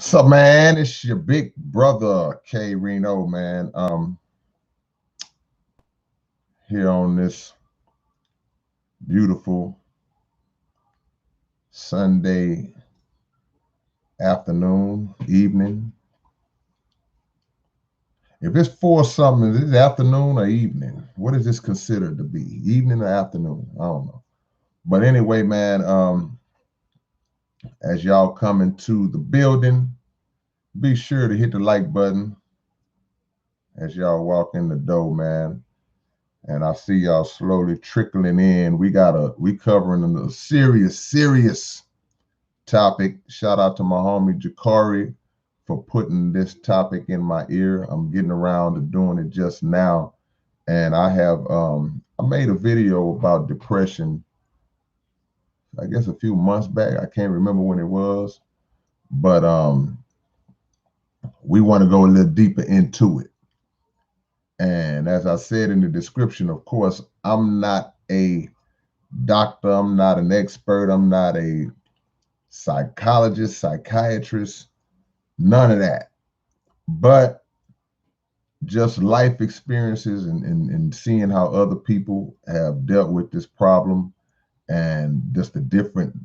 So man, it's your big brother K-Rino, man. Here on this beautiful Sunday afternoon, evening. If it's for something, is it afternoon or evening? What is this considered to be? Evening or afternoon? I don't know. But anyway, man, as y'all come into the building, be sure to hit the like button as y'all walk in the door, man. And I see y'all slowly trickling in. We covering a serious topic. Shout out to my homie Jakari for putting this topic in my ear. I'm getting around to doing it just now. And I made a video about depression, I guess a few months back. I can't remember when it was, but we want to go a little deeper into it. And as I said in the description, of course, I'm not a doctor, I'm not an expert, I'm not a psychologist, psychiatrist, none of that. But just life experiences and seeing how other people have dealt with this problem and just the different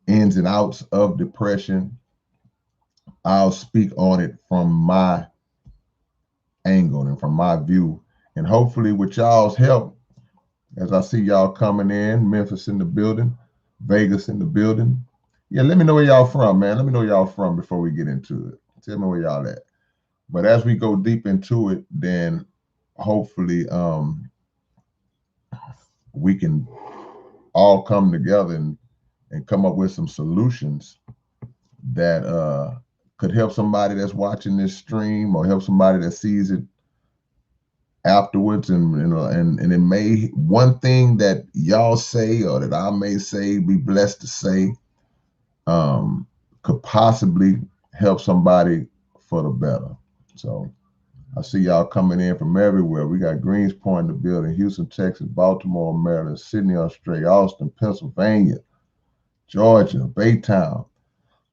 ins and outs of depression, I'll speak on it from my angle and from my view. And hopefully, with y'all's help, as I see y'all coming in, Memphis in the building, Vegas in the building. Yeah, let me know where y'all from, man. Let me know where y'all from before we get into it. Tell me where y'all at. But as we go deep into it, then hopefully we can all come together and come up with some solutions that could help somebody that's watching this stream or help somebody that sees it afterwards. And it may, one thing that y'all say or that I may say, be blessed to say, could possibly help somebody for the better. So I see y'all coming in from everywhere. We got Greenspoint in the building, Houston, Texas, Baltimore, Maryland, Sydney, Australia, Austin, Pennsylvania, Georgia, Baytown.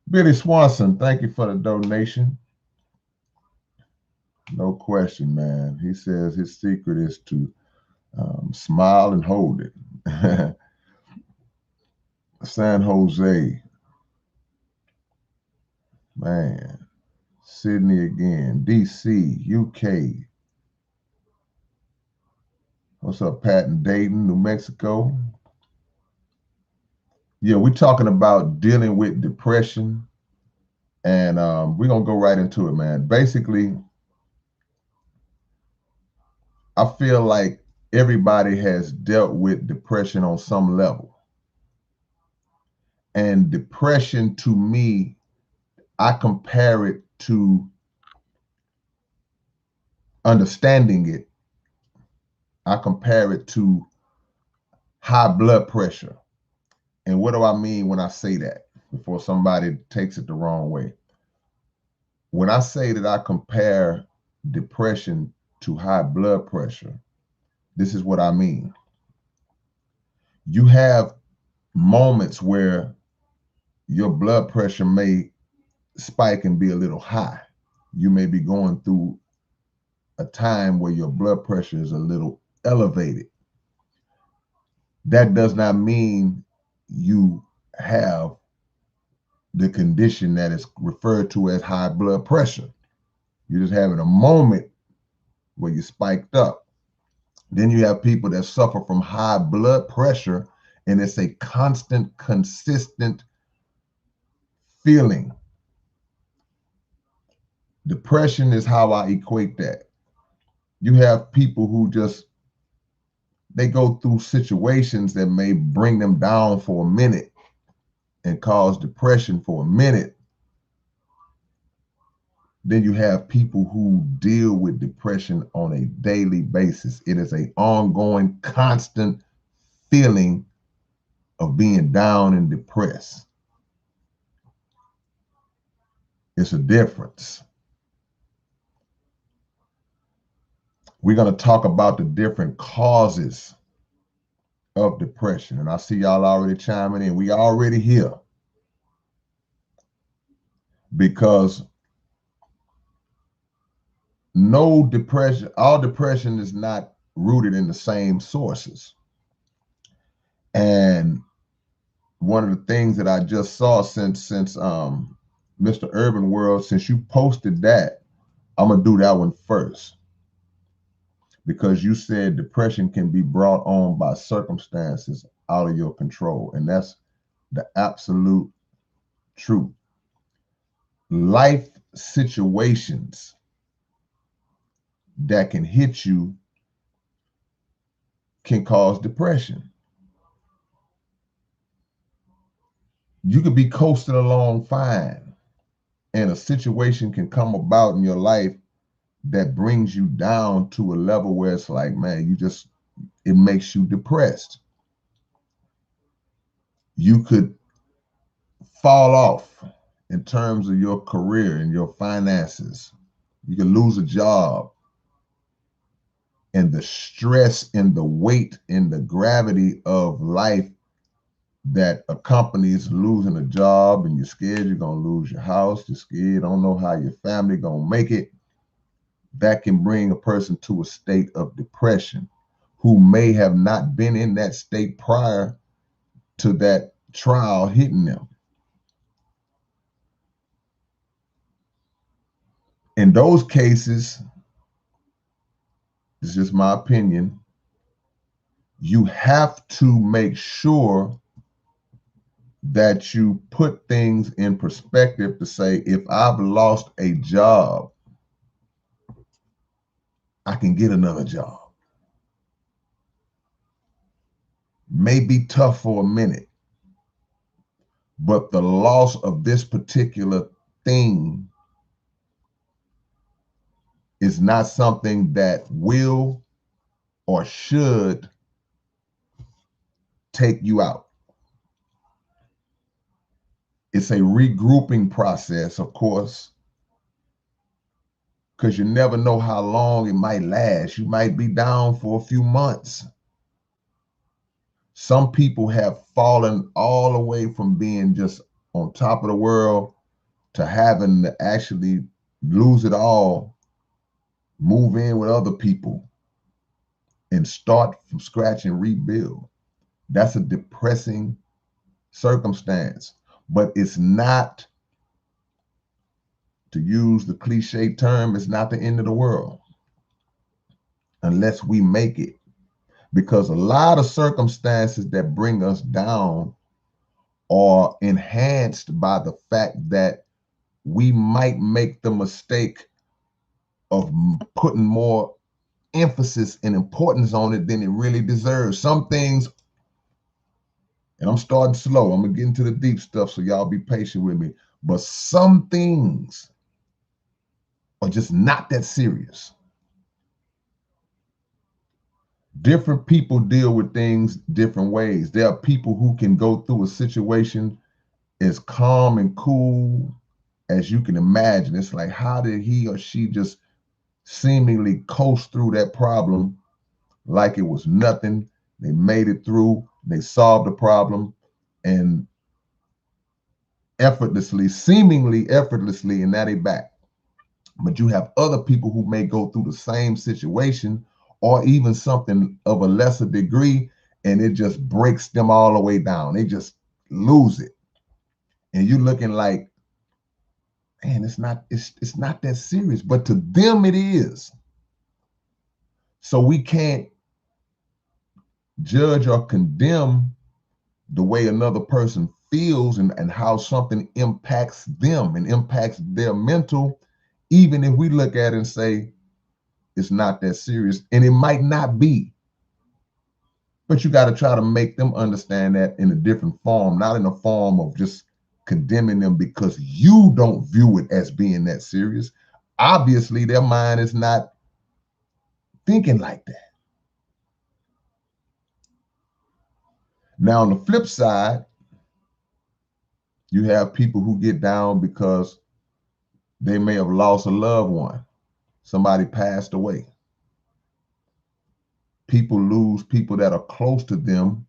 Billy Swanson, thank you for the donation. No question, man. He says his secret is to smile and hold it. San Jose, man. Sydney again, DC, UK. What's up, Pat in Dayton, New Mexico? Yeah, we're talking about dealing with depression, and we're gonna go right into it, man. Basically, I feel like everybody has dealt with depression on some level. And depression, to me, I compare it to understanding it. I compare it to high blood pressure. And what do I mean when I say that? Before somebody takes it the wrong way. When I say that I compare depression to high blood pressure, this is what I mean. You have moments where your blood pressure may spike and be a little high. You may be going through a time where your blood pressure is a little elevated. That does not mean you have the condition that is referred to as high blood pressure. You're just having a moment where you spiked up. Then you have people that suffer from high blood pressure, and it's a constant, consistent feeling. Depression is how I equate that. You have people who they go through situations that may bring them down for a minute and cause depression for a minute. Then you have people who deal with depression on a daily basis. It is an ongoing, constant feeling of being down and depressed. It's a difference. We're going to talk about the different causes of depression. And I see y'all already chiming in. We already here. because all depression is not rooted in the same sources. And one of the things that I just saw since Mr. Urban World, since you posted that, I'm gonna do that one first, because you said depression can be brought on by circumstances out of your control, and that's the absolute truth. Life situations that can hit you can cause depression. You could be coasting along fine, and a situation can come about in your life that brings you down to a level where it's like, man, it makes you depressed. You could fall off in terms of your career and your finances. You could lose a job, and the stress and the weight and the gravity of life that accompanies losing a job, and you're scared you're going to lose your house, you're scared you don't know how your family going to make it, that can bring a person to a state of depression who may have not been in that state prior to that trial hitting them. In those cases, it's just my opinion, you have to make sure that you put things in perspective to say, if I've lost a job, I can get another job. May be tough for a minute, but the loss of this particular thing is not something that will or should take you out. It's a regrouping process, of course, because you never know how long it might last. You might be down for a few months. Some people have fallen all the way from being just on top of the world to having to actually lose it all, move in with other people, and start from scratch and rebuild. That's a depressing circumstance, but it's not, to use the cliche term, it's not the end of the world unless we make it. Because a lot of circumstances that bring us down are enhanced by the fact that we might make the mistake of putting more emphasis and importance on it than it really deserves. Some things, and I'm starting slow, I'm gonna get into the deep stuff, so y'all be patient with me, but some things are just not that serious. Different people deal with things different ways. There are people who can go through a situation as calm and cool as you can imagine. It's like, how did he or she just seemingly coast through that problem like it was nothing? They made it through, they solved the problem, and effortlessly, seemingly effortlessly, and now they back. But you have other people who may go through the same situation or even something of a lesser degree, and it just breaks them all the way down. They just lose it. And you're looking like, man, it's not that serious, but to them it is. So we can't judge or condemn the way another person feels and how something impacts them and impacts their mental, even if we look at it and say it's not that serious. And it might not be, but you got to try to make them understand that in a different form, not in a form of just condemning them because you don't view it as being that serious. Obviously, their mind is not thinking like that. Now, on the flip side, you have people who get down because they may have lost a loved one. Somebody passed away. People lose people that are close to them,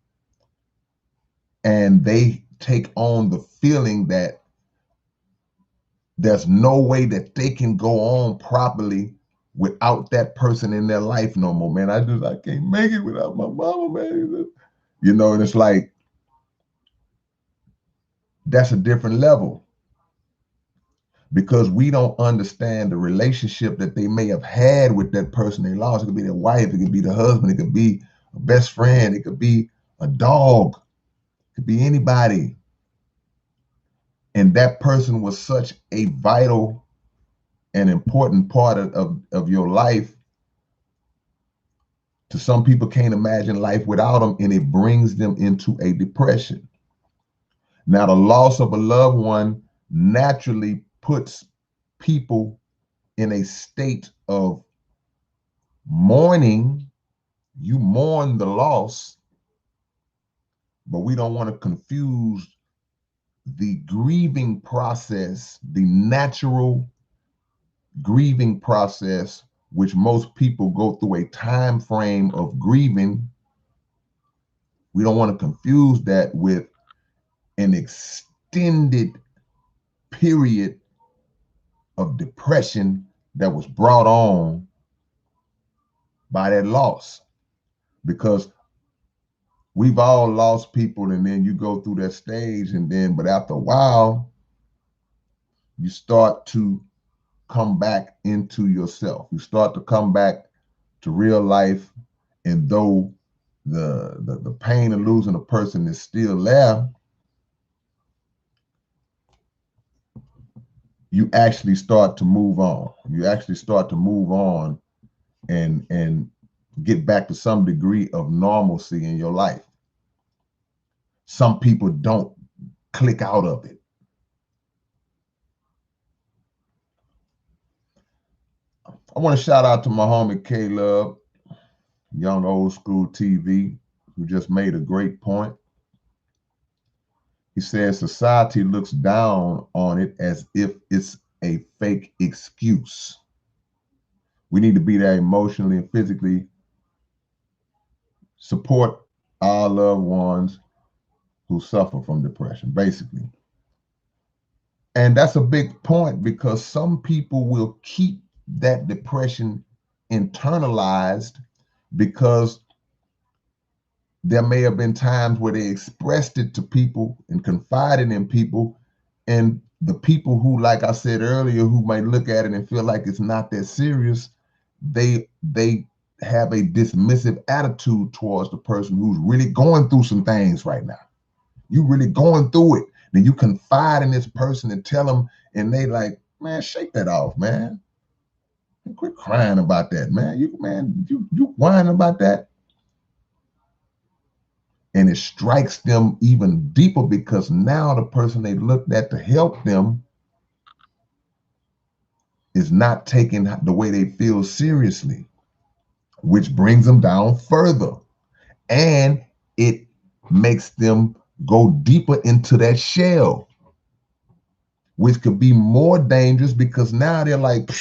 and they take on the feeling that there's no way that they can go on properly without that person in their life no more, man. I can't make it without my mama, man. You know, and it's like, that's a different level because we don't understand the relationship that they may have had with that person they lost. It could be their wife, it could be the husband, it could be a best friend, it could be a dog, it could be anybody. And that person was such a vital and important part of your life. To some people can't imagine life without them, and it brings them into a depression. Now, the loss of a loved one naturally puts people in a state of mourning. You mourn the loss, but we don't want to confuse the grieving process, the natural grieving process, which most people go through a time frame of grieving. We don't want to confuse that with an extended period of depression that was brought on by that loss, because we've all lost people, and then you go through that stage, and then but after a while you start to come back into yourself. You start to come back to real life, and though the pain of losing a person is still there, you actually start to move on. You actually start to move on and get back to some degree of normalcy in your life. Some people don't click out of it. I want to shout out to my homie K-Love, young old school TV, who just made a great point. He says society looks down on it as if it's a fake excuse. We need to be there emotionally and physically, support our loved ones who suffer from depression, basically. And that's a big point because some people will keep that depression internalized because there may have been times where they expressed it to people and confided in people, and the people who, like I said earlier, who might look at it and feel like it's not that serious, they have a dismissive attitude towards the person who's really going through some things right now. You really going through it. Then you confide in this person and tell them, and they like, man, shake that off, man. Quit crying about that, man. You whining about that. And it strikes them even deeper because now the person they looked at to help them is not taking the way they feel seriously, which brings them down further. And it makes them go deeper into that shell, which could be more dangerous because now they're like,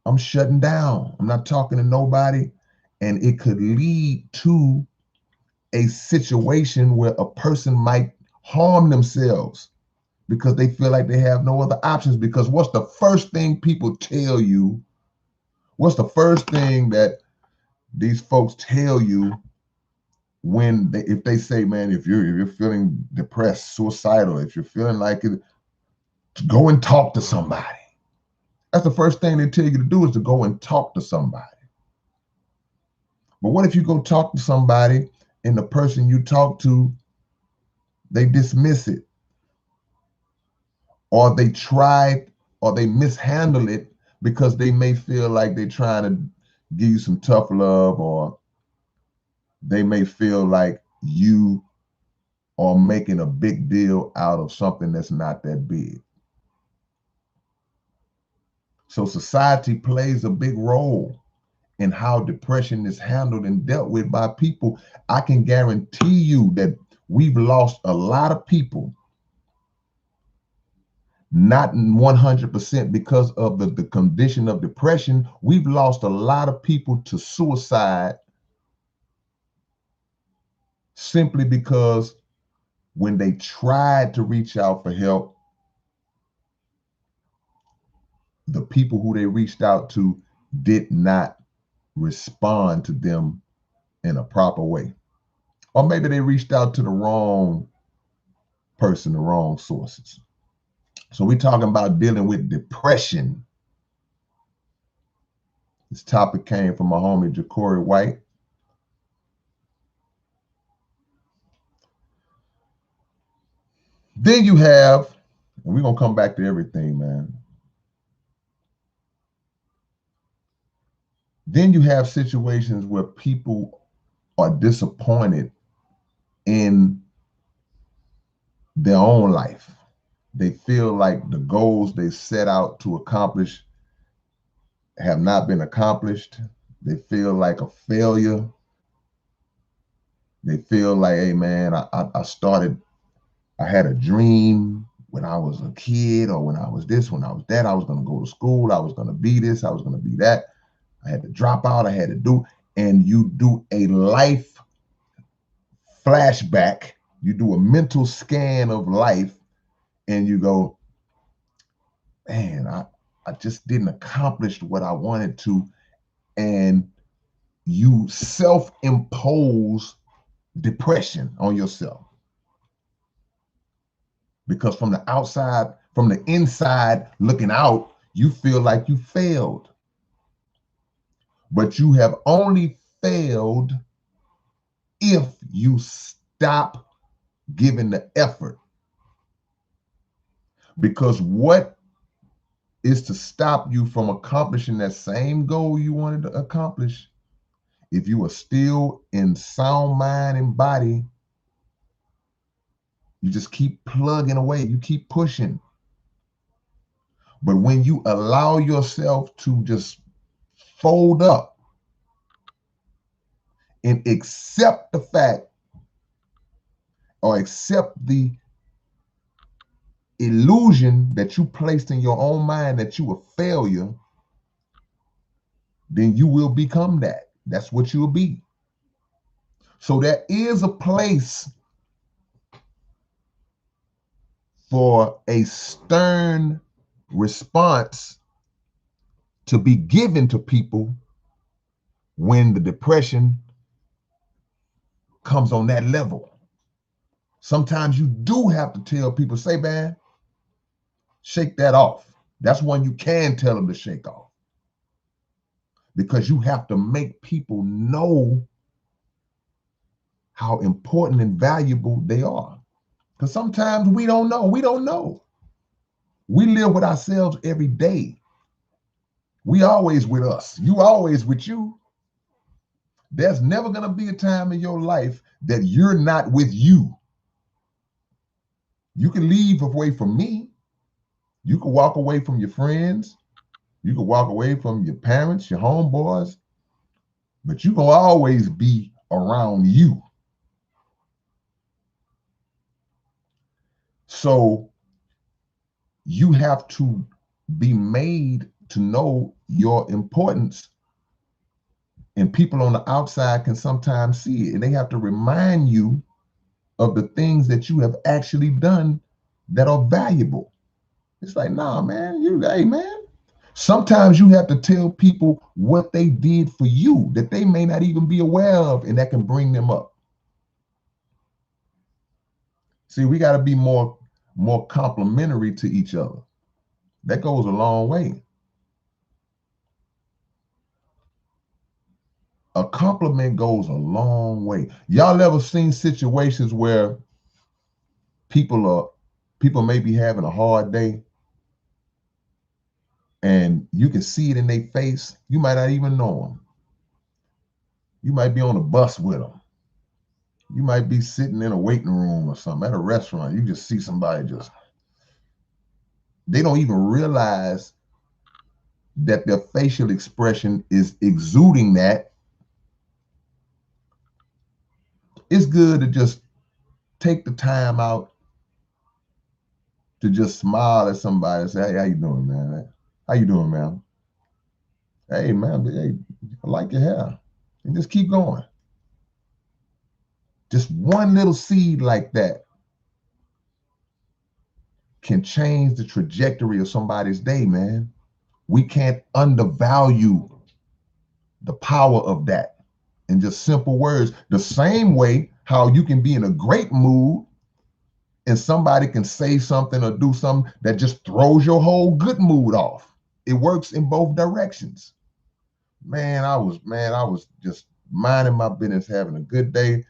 I'm shutting down. I'm not talking to nobody. And it could lead to a situation where a person might harm themselves because they feel like they have no other options. Because what's the first thing people tell you? What's the first thing that these folks tell you when if they say, man, if you're feeling depressed, suicidal, if you're feeling like it, go and talk to somebody. That's the first thing they tell you to do, is to go and talk to somebody. But what if you go talk to somebody and the person you talk to, they dismiss it, or they tried, or they mishandle it because they may feel like they're trying to give you some tough love, or they may feel like you are making a big deal out of something that's not that big. So society plays a big role in how depression is handled and dealt with by people. I can guarantee you that we've lost a lot of people, not 100% because of the condition of depression. We've lost a lot of people to suicide simply because when they tried to reach out for help, the people who they reached out to did not respond to them in a proper way. Or maybe they reached out to the wrong person, the wrong sources. So we're talking about dealing with depression. This topic came from my homie Ja'Cory White. Then you have, and we're going to come back to everything, man. Then you have situations where people are disappointed in their own life. They feel like the goals they set out to accomplish have not been accomplished. They feel like a failure. They feel like, hey man, I had a dream when I was a kid, or when I was this, when I was that, I was going to go to school, I was going to be this, I was going to be that. I had to drop out, I had to do, and you do a life flashback, you do a mental scan of life, and you go, man, I just didn't accomplish what I wanted to. And you self-impose depression on yourself. Because from the outside, from the inside looking out, you feel like you failed. But you have only failed if you stop giving the effort. Because what is to stop you from accomplishing that same goal you wanted to accomplish? If you are still in sound mind and body, you just keep plugging away, you keep pushing. But when you allow yourself to just fold up and accept the fact, or accept the illusion that you placed in your own mind that you a failure, then you will become that. That's what you'll be. So there is a place for a stern response to be given to people when the depression comes on that level. Sometimes you do have to tell people, say, man, shake that off. That's one you can tell them to shake off. Because you have to make people know how important and valuable they are. Because sometimes we don't know. We don't know. We live with ourselves every day. We always with us. You always with you. There's never going to be a time in your life that you're not with you. You can leave away from me. You can walk away from your friends. You can walk away from your parents, your homeboys. But you're going to always be around you. So you have to be made to know your importance. And people on the outside can sometimes see it. And they have to remind you of the things that you have actually done that are valuable. It's like, nah, man, hey, man. Sometimes you have to tell people what they did for you that they may not even be aware of, and that can bring them up. See, we got to be more complimentary to each other. That goes a long way. A compliment goes a long way. Y'all ever seen situations where people may be having a hard day, and you can see it in their face? You might not even know them. You might be on a bus with them. You might be sitting in a waiting room or something at a restaurant. You just see somebody they don't even realize that their facial expression is exuding that. It's good to just take the time out to just smile at somebody and say, hey, how you doing, man? How you doing, man? Hey, man, hey, I like your hair. And just keep going. Just one little seed like that can change the trajectory of somebody's day, man. We can't undervalue the power of that in just simple words. The same way how you can be in a great mood and somebody can say something or do something that just throws your whole good mood off. It works in both directions. Man, I was just minding my business, having a good day,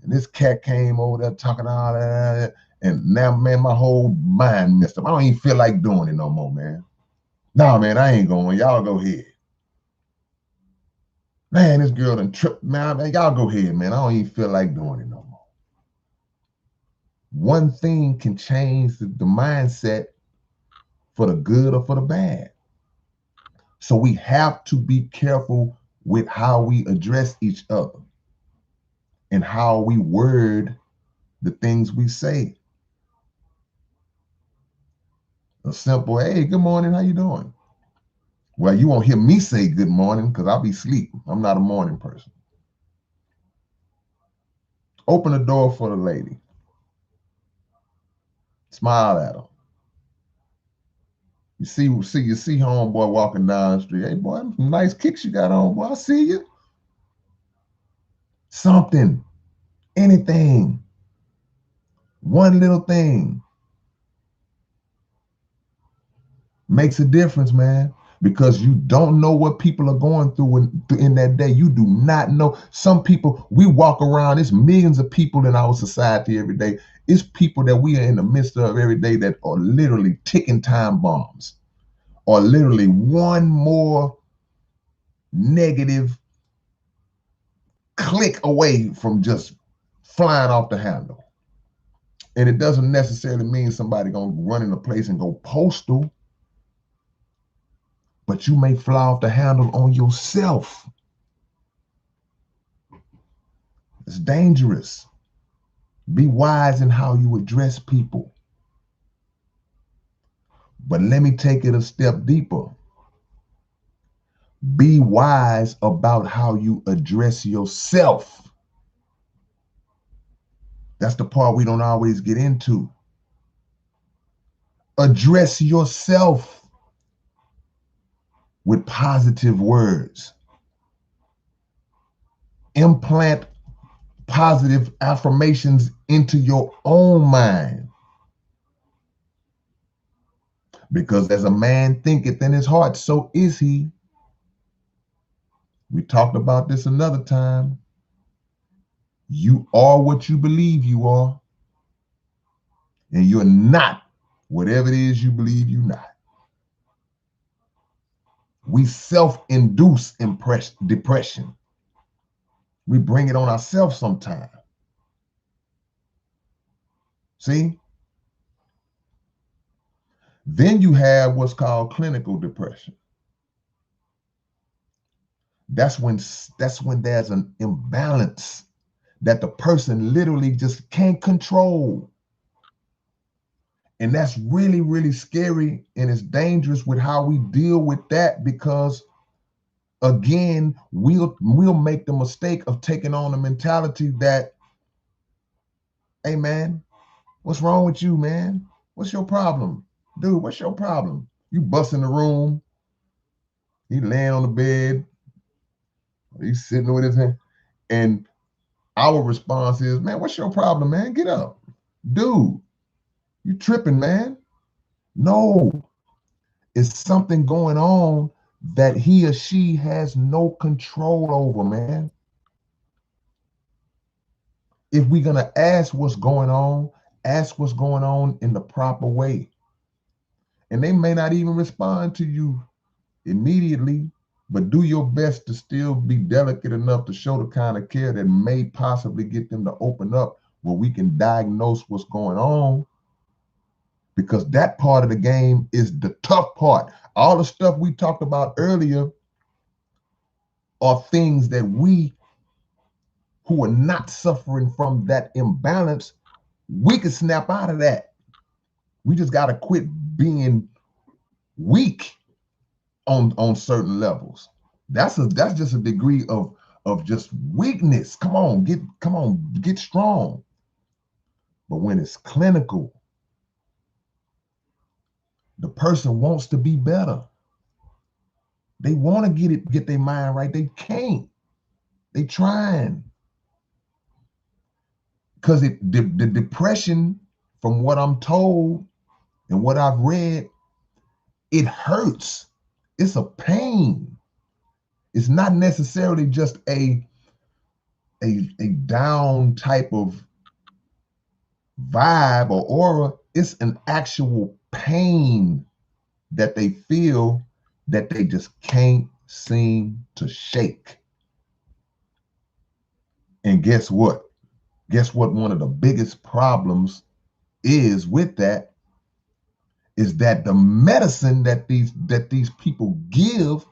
and this cat came over there talking all that, and now, man, my whole mind messed up. I don't even feel like doing it no more, man. Nah, man, I ain't going. Y'all go ahead. Man, this girl done tripped. Man, y'all go ahead, man. I don't even feel like doing it no more. One thing can change the mindset for the good or for the bad. So we have to be careful with how we address each other and how we word the things we say. A simple, hey, good morning, how you doing? Well, you won't hear me say good morning because I'll be asleep. I'm not a morning person. Open the door for the lady. Smile at her. You see homeboy walking down the street. Hey, boy, some nice kicks you got on, boy. I see you. Something, anything, one little thing makes a difference, man. Because you don't know what people are going through in that day. You do not know. Some people, we walk around, there's millions of people in our society every day. It's people that we are in the midst of every day that are literally ticking time bombs, or literally one more negative click away from just flying off the handle. And it doesn't necessarily mean somebody gonna run in a place and go postal, but you may fly off the handle on yourself. It's dangerous. Be wise in how you address people. But let me take it a step deeper. Be wise about how you address yourself. That's the part we don't always get into. Address yourself with positive words. Implant positive affirmations into your own mind. Because as a man thinketh in his heart, so is he. We talked about this another time. You are what you believe you are, and you're not whatever it is you believe you're not. We self-induce depression. We bring it on ourselves sometimes. See? Then you have what's called clinical depression. That's when there's an imbalance that the person literally just can't control. And that's really, really scary, and it's dangerous with how we deal with that, because again, we'll make the mistake of taking on a mentality that, hey man, what's wrong with you, man? What's your problem? Dude, what's your problem? You bust in the room, he laying on the bed, he's sitting with his hand, and our response is, man, what's your problem, man? Get up. Dude, you tripping, man. No, it's something going on that he or she has no control over, man. If we're going to ask what's going on, ask what's going on in the proper way. And they may not even respond to you immediately, but do your best to still be delicate enough to show the kind of care that may possibly get them to open up, where we can diagnose what's going on. Because that part of the game is the tough part. All the stuff we talked about earlier are things that we who are not suffering from that imbalance, we can snap out of that. We just got to quit being weak on certain levels. That's just a degree of just weakness. Come on, get strong. But when it's clinical, the person wants to be better. They want to get their mind right. They can't. They trying. Because the depression, from what I'm told and what I've read, it hurts. It's a pain. It's not necessarily just a down type of vibe or aura. It's an actual pain that they feel that they just can't seem to shake. And guess what? Guess what? One of the biggest problems is with that is that the medicine that these people give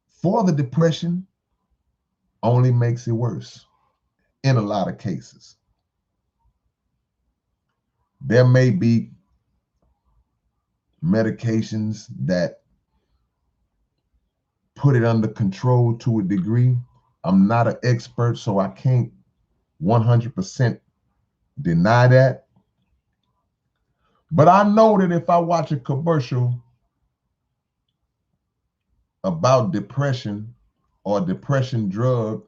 for the depression only makes it worse in a lot of cases. There may be medications that put it under control to a degree. I'm not an expert, so I can't 100% deny that. But I know that if I watch a commercial about depression or a depression drug,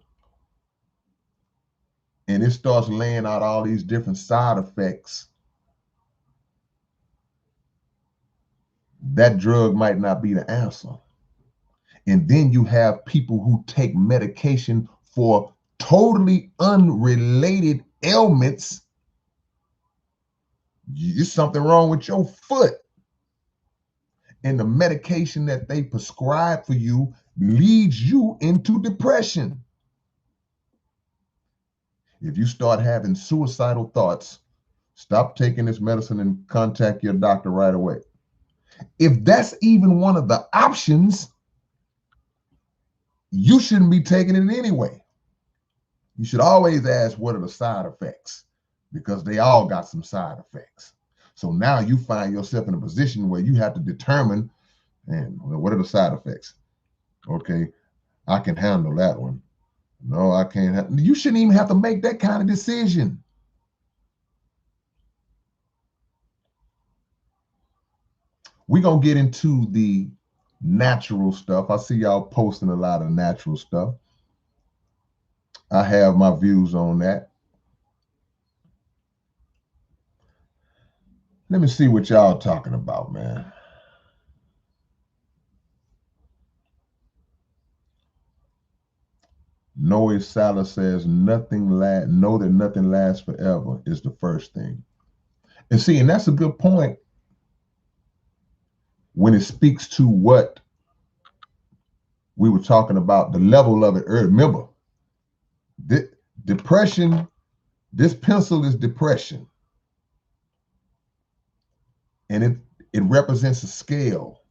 and it starts laying out all these different side effects, that drug might not be the answer. And then you have people who take medication for totally unrelated ailments. There's something wrong with your foot. And the medication that they prescribe for you leads you into depression. If you start having suicidal thoughts, stop taking this medicine and contact your doctor right away. If that's even one of the options, you shouldn't be taking it anyway. You should always ask, what are the side effects? Because they all got some side effects. So now you find yourself in a position where you have to determine, man, what are the side effects? Okay, I can handle that one. No, I can't. You shouldn't even have to make that kind of decision. We're going to get into the natural stuff. I see y'all posting a lot of natural stuff. I have my views on that. Let me see what y'all talking about, man. Noe Salah says know that nothing lasts forever is the first thing. And see, and that's a good point when it speaks to what we were talking about, the level of it earlier. Remember, depression, this pencil is depression. And it represents a scale.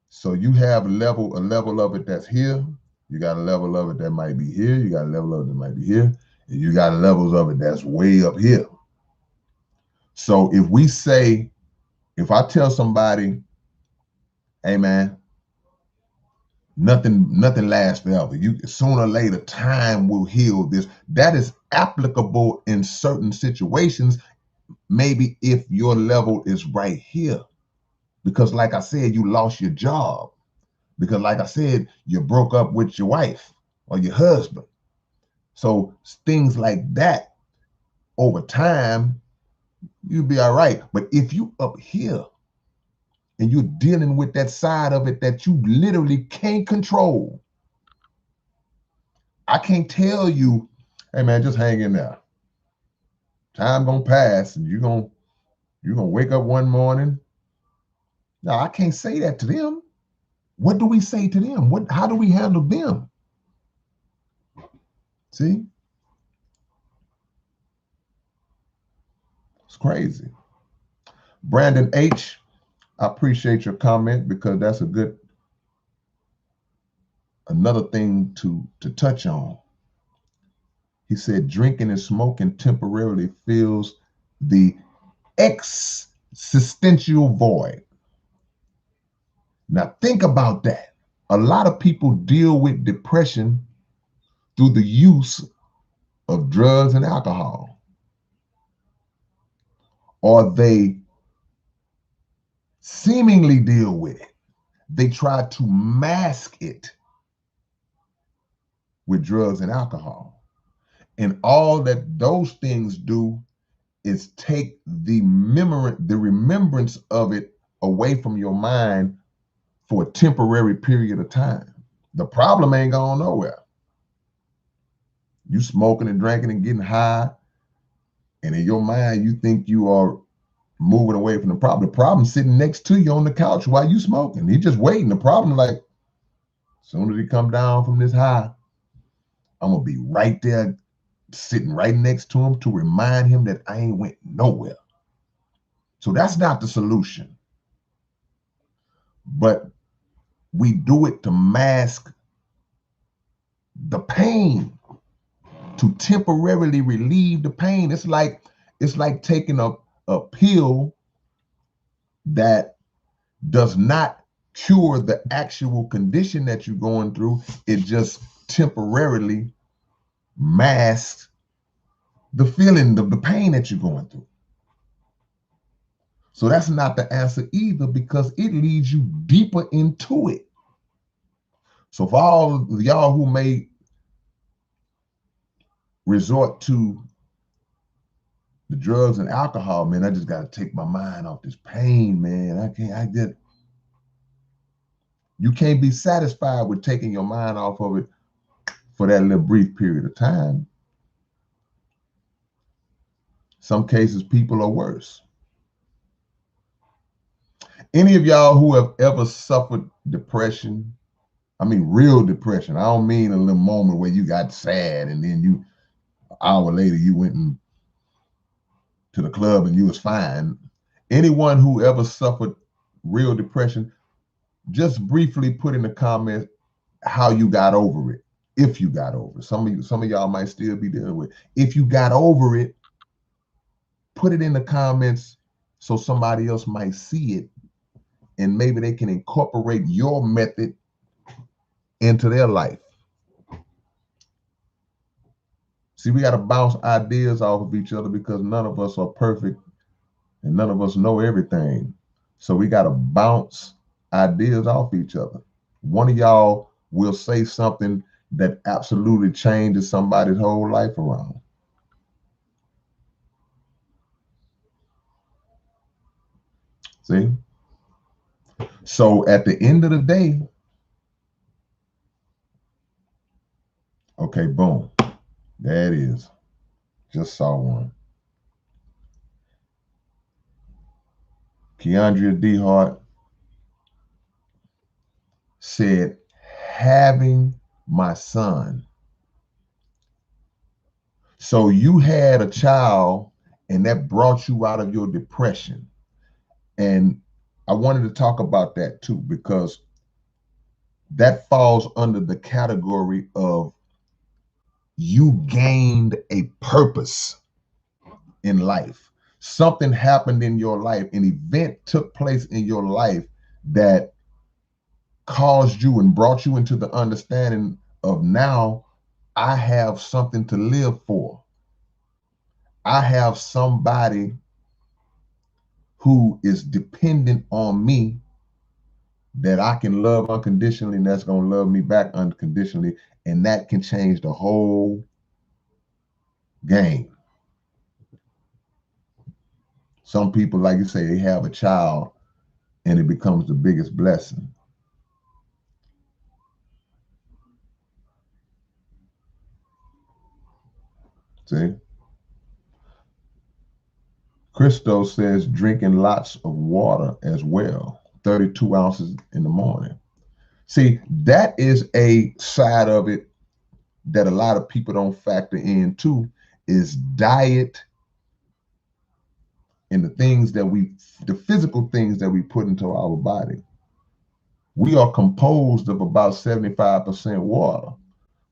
So you have a level of it that's here. You got a level of it that might be here. You got a level of it that might be here. And you got levels of it that's way up here. So if I tell somebody, hey man, nothing lasts forever. Sooner or later, time will heal this. That is applicable in certain situations, maybe if your level is right here. Because like I said, you lost your job. Because like I said, you broke up with your wife or your husband. So things like that, over time, you'll be all right. But if you up here and you're dealing with that side of it that you literally can't control, I can't tell you, hey man, just hang in there. Time gonna pass and you're gonna wake up one morning. No, I can't say that to them. What do we say to them? How do we handle them? See? It's crazy. Brandon H., I appreciate your comment because that's another thing to touch on. He said drinking and smoking temporarily fills the existential void. Now think about that. A lot of people deal with depression through the use of drugs and alcohol, or they seemingly deal with it. they try to mask it with drugs and alcohol. And all that those things do is take the remembrance of it away from your mind for a temporary period of time. The problem ain't going nowhere. You smoking and drinking and getting high, and in your mind you think you are moving away from the problem. The problem's sitting next to you on the couch while you smoking. He just waiting. The problem, like, as soon as he come down from this high, I'm gonna be right there, sitting right next to him to remind him that I ain't went nowhere. So that's not the solution. But we do it to mask the pain, to temporarily relieve the pain. It's like taking a pill that does not cure the actual condition that you're going through. It just temporarily masks the feeling of the pain that you're going through. So that's not the answer either, because it leads you deeper into it. So for all of y'all who may resort to the drugs and alcohol, man, I just got to take my mind off this pain, man. You can't be satisfied with taking your mind off of it for that little brief period of time. Some cases, people are worse. Any of y'all who have ever suffered depression, I mean real depression, I don't mean a little moment where you got sad and then an hour later you went to the club and you was fine. Anyone who ever suffered real depression, just briefly put in the comments how you got over it. If you got over it. Some of y'all might still be dealing with it. If you got over it, put it in the comments so somebody else might see it, and maybe they can incorporate your method into their life. See, we got to bounce ideas off of each other because none of us are perfect and none of us know everything. So we got to bounce ideas off each other. One of y'all will say something that absolutely changes somebody's whole life around. See? So at the end of the day, okay, boom. There it is. Just saw one. Keandria DeHart said, having my son. So you had a child and that brought you out of your depression. And I wanted to talk about that too, because that falls under the category of you gained a purpose in life. Something happened in your life, an event took place in your life that caused you and brought you into the understanding of, now I have something to live for. I have somebody who is dependent on me that I can love unconditionally, and that's going to love me back unconditionally. And that can change the whole game. Some people, like you say, they have a child and it becomes the biggest blessing. See? Christo says drinking lots of water as well, 32 ounces in the morning. See, that is a side of it that a lot of people don't factor in too, is diet and the physical things that we put into our body. We are composed of about 75% water.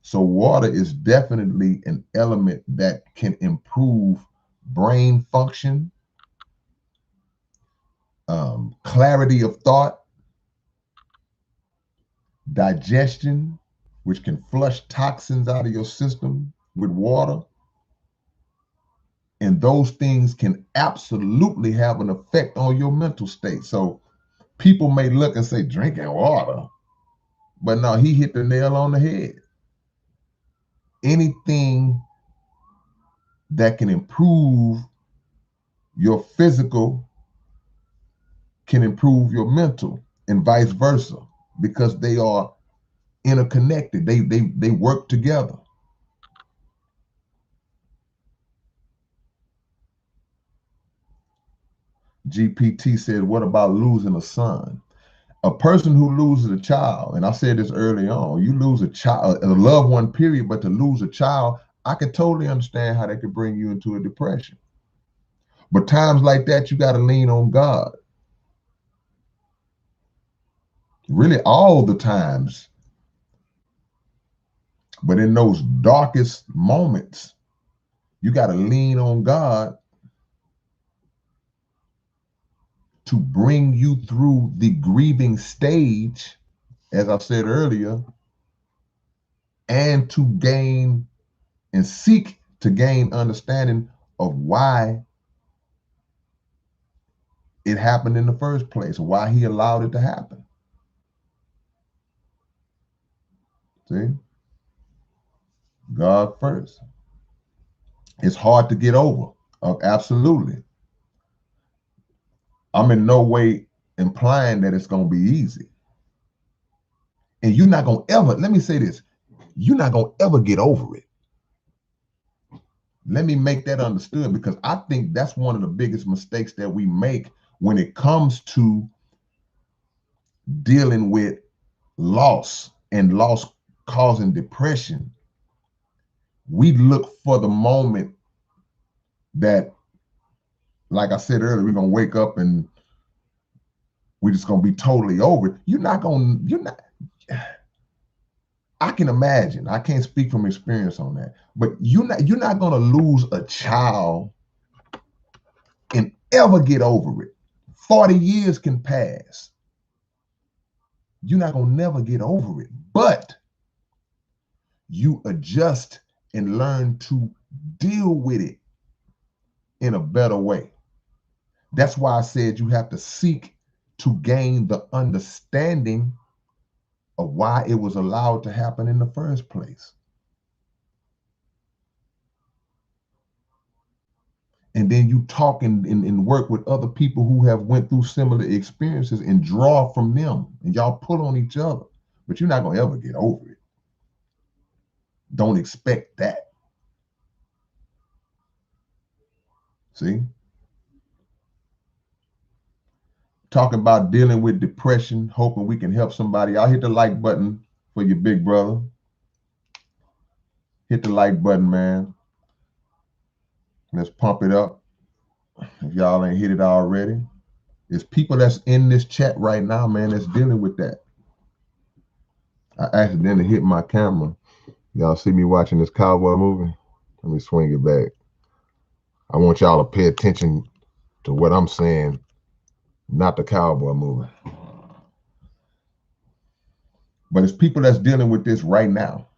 So water is definitely an element that can improve brain function, clarity of thought, digestion, which can flush toxins out of your system with water. And those things can absolutely have an effect on your mental state. So People may look and say, drinking water. But no, he hit the nail on the head. Anything that can improve your physical can improve your mental, and vice versa, because they are interconnected. They work together. GPT said, what about losing a son? A person who loses a child, and I said this early on, you lose a child, a loved one, period, but to lose a child, I could totally understand how that could bring you into a depression. But times like that, you got to lean on God. Really, all the times. But in those darkest moments, you got to lean on God to bring you through the grieving stage, as I said earlier, and to gain and seek to gain understanding of why it happened in the first place, why he allowed it to happen. See? God first. It's hard to get over. Absolutely. I'm in no way implying that it's going to be easy. And you're not going to ever, let me say this, you're not going to ever get over it. Let me make that understood, because I think that's one of the biggest mistakes that we make when it comes to dealing with loss and loss causing depression. We look for the moment that, like I said earlier, we're going to wake up and we're just going to be totally over it. You're not, I can imagine, I can't speak from experience on that, but you're not going to lose a child and ever get over it. 40 years can pass. You're not going to never get over it, but you adjust and learn to deal with it in a better way. That's why I said you have to seek to gain the understanding of why it was allowed to happen in the first place. And then you talk and work with other people who have went through similar experiences and draw from them, and y'all pull on each other. But you're not going to ever get over it. Don't expect that. See? Talking about dealing with depression, hoping we can help somebody. I'll hit the like button for your big brother. Hit the like button, man. Let's pump it up. If y'all ain't hit it already. There's people that's in this chat right now, man, that's dealing with that. I accidentally hit my camera. Y'all see me watching this cowboy movie? Let me swing it back. I want y'all to pay attention to what I'm saying, not the cowboy movie. But it's people that's dealing with this right now,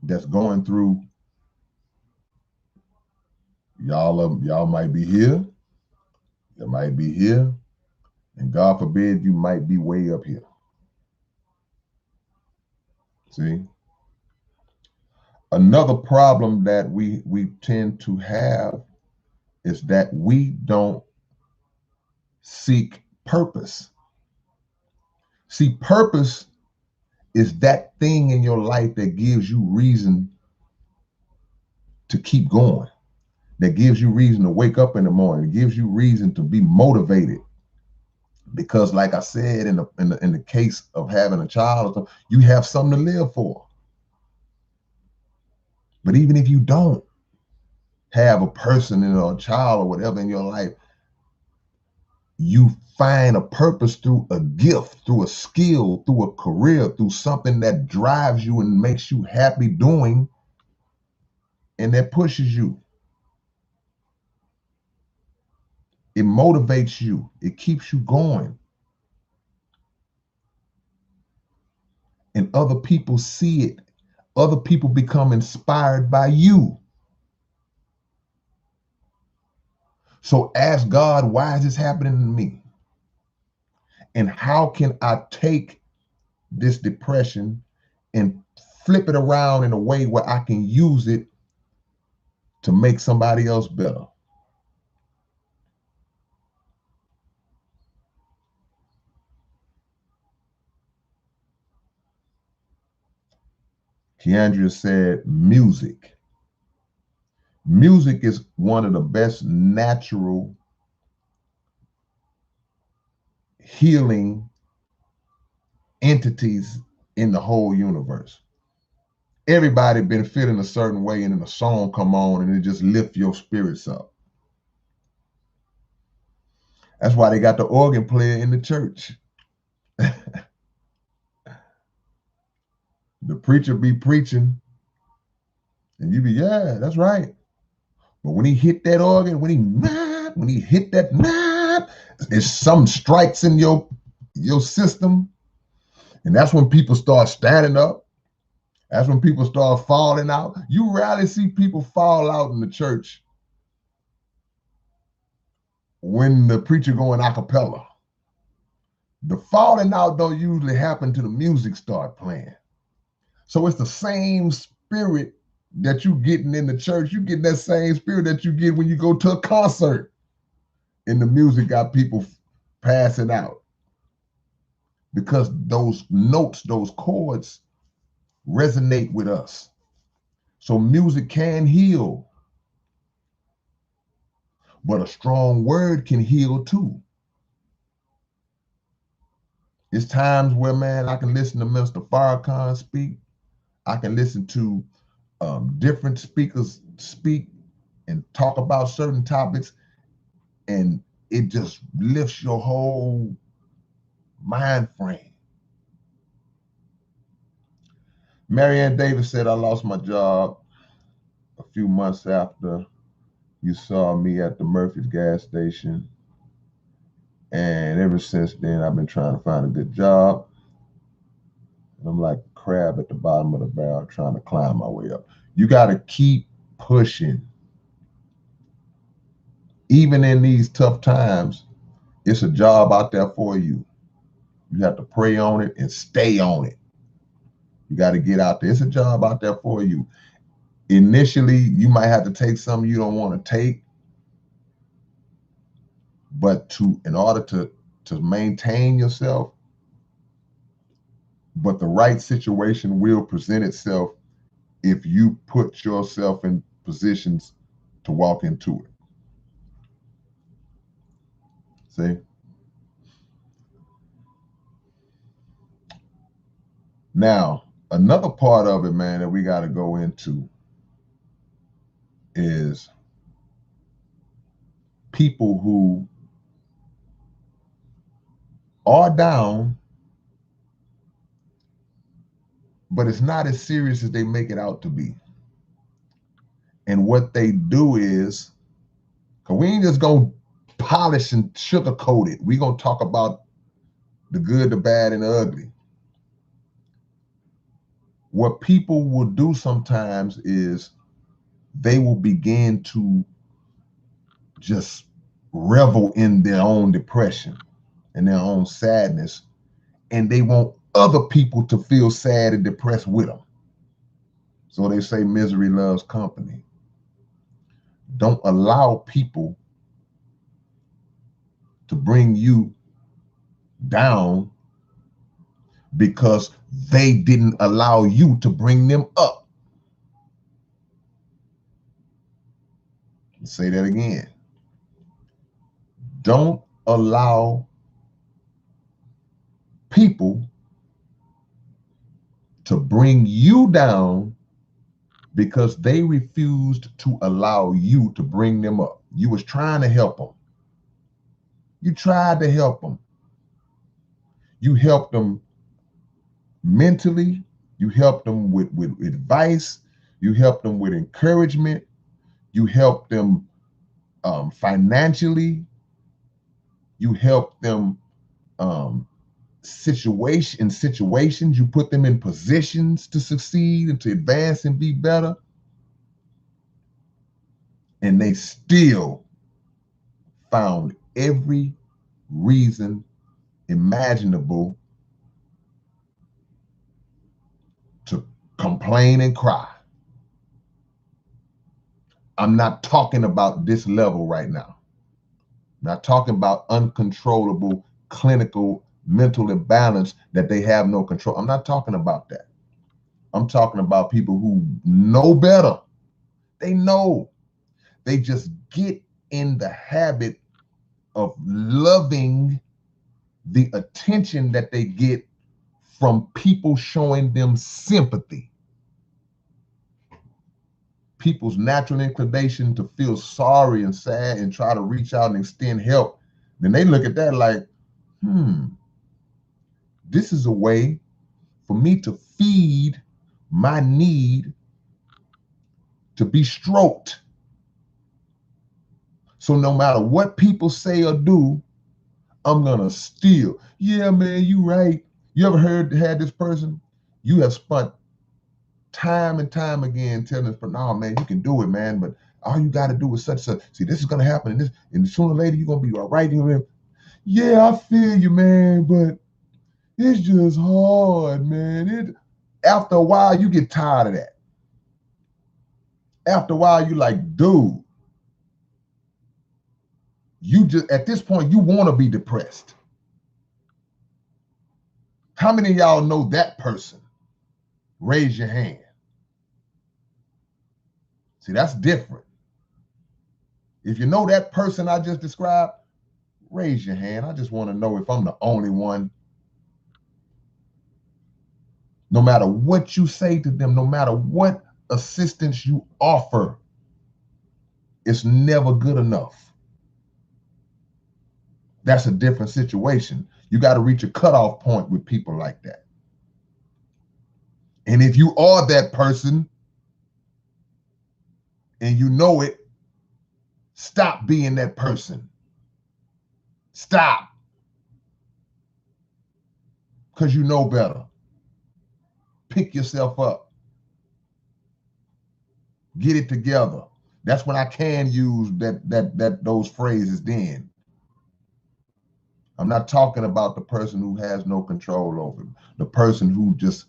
that's going through. Y'all might be here, you might be here, and God forbid you might be way up here. See? Another problem that we tend to have is that we don't seek purpose. See, purpose is that thing in your life that gives you reason to keep going, that gives you reason to wake up in the morning, it gives you reason to be motivated. Because, like I said, in the case of having a child, you have something to live for. But even if you don't have a person or a child or whatever in your life, you find a purpose through a gift, through a skill, through a career, through something that drives you and makes you happy doing, and that pushes you. It motivates you. It keeps you going. And other people see it. Other people become inspired by you. So ask God, why is this happening to me? And how can I take this depression and flip it around in a way where I can use it to make somebody else better? Keandria said music. Music is one of the best natural healing entities in the whole universe. Everybody been feeling a certain way, and then a song come on and it just lift your spirits up. That's why they got the organ player in the church. The preacher be preaching, and you be, yeah, that's right. But when he hit that organ, when he hit that, there's some strikes in your system, and that's when people start standing up. That's when people start falling out. You rarely see people fall out in the church when the preacher going a cappella. The falling out don't usually happen till the music start playing. So it's the same spirit that you getting in the church. You get that same spirit that you get when you go to a concert, and the music got people passing out, because those notes, those chords resonate with us. So music can heal, but a strong word can heal too. It's times where, man, I can listen to Mr. Farrakhan speak. I can listen to different speakers speak and talk about certain topics, and it just lifts your whole mind frame. Marianne Davis said, I lost my job a few months after you saw me at the Murphy's gas station. And ever since then, I've been trying to find a good job. And I'm like a crab at the bottom of the barrel trying to climb my way up. You got to keep pushing. Even in these tough times, it's a job out there for you. You have to pray on it and stay on it. You got to get out there. It's a job out there for you. Initially, you might have to take something you don't want to take, but in order to maintain yourself, but the right situation will present itself if you put yourself in positions to walk into it. See? Now, another part of it, man, that we got to go into is people who are down, but it's not as serious as they make it out to be. And what they do is, because we ain't just going to polish and sugarcoat it. We going to talk about the good, the bad, and the ugly. What people will do sometimes is they will begin to just revel in their own depression and their own sadness, and they want other people to feel sad and depressed with them. So they say misery loves company. Don't allow people to bring you down because they didn't allow you to bring them up. Let's say that again. Don't allow people to bring you down because they refused to allow you to bring them up. You was trying to help them. You tried to help them. You helped them mentally. You helped them with advice. You helped them with encouragement. You helped them financially. You helped them situations. You put them in positions to succeed and to advance and be better. And they still found every reason imaginable to complain and cry. I'm not talking about this level right now. I'm not talking about uncontrollable clinical mental imbalance that they have no control. I'm not talking about that. I'm talking about people who know better. They know. They just get in the habit of loving the attention that they get from people showing them sympathy. People's natural inclination to feel sorry and sad and try to reach out and extend help. Then they look at that like, this is a way for me to feed my need to be stroked. So no matter what people say or do, I'm gonna steal. Yeah, man, you right. You ever had this person? You have spent time and time again telling this person, no, man, you can do it, man, but all you got to do is such and such. See, this is gonna happen, and sooner or later you're gonna be all right. Yeah, I feel you, man, but it's just hard, man. After a while, you get tired of that. After a while, you like, dude, you just at this point you want to be depressed. How many of y'all know that person? Raise your hand. See, that's different. If you know that person I just described, raise your hand. I just want to know if I'm the only one. No matter what you say to them, no matter what assistance you offer, it's never good enough. That's a different situation. You got to reach a cutoff point with people like that. And if you are that person and you know it, stop being that person. Stop. Because you know better. Pick yourself up. Get it together. That's when I can use those phrases then. I'm not talking about the person who has no control over it. The person who just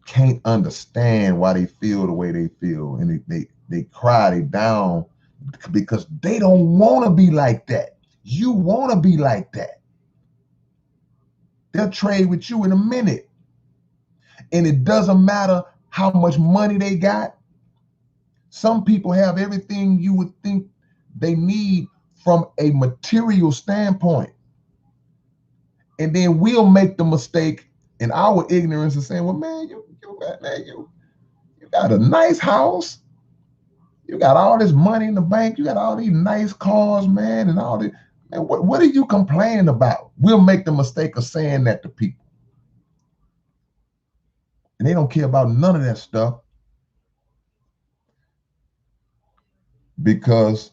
can't understand why they feel the way they feel. And they cry, they down because they don't want to be like that. You want to be like that. They'll trade with you in a minute. And it doesn't matter how much money they got. Some people have everything you would think they need from a material standpoint. And then we'll make the mistake in our ignorance of saying, well, man, you got a nice house. You got all this money in the bank. You got all these nice cars, man, and all this. Man, what are you complaining about? We'll make the mistake of saying that to people. And they don't care about none of that stuff because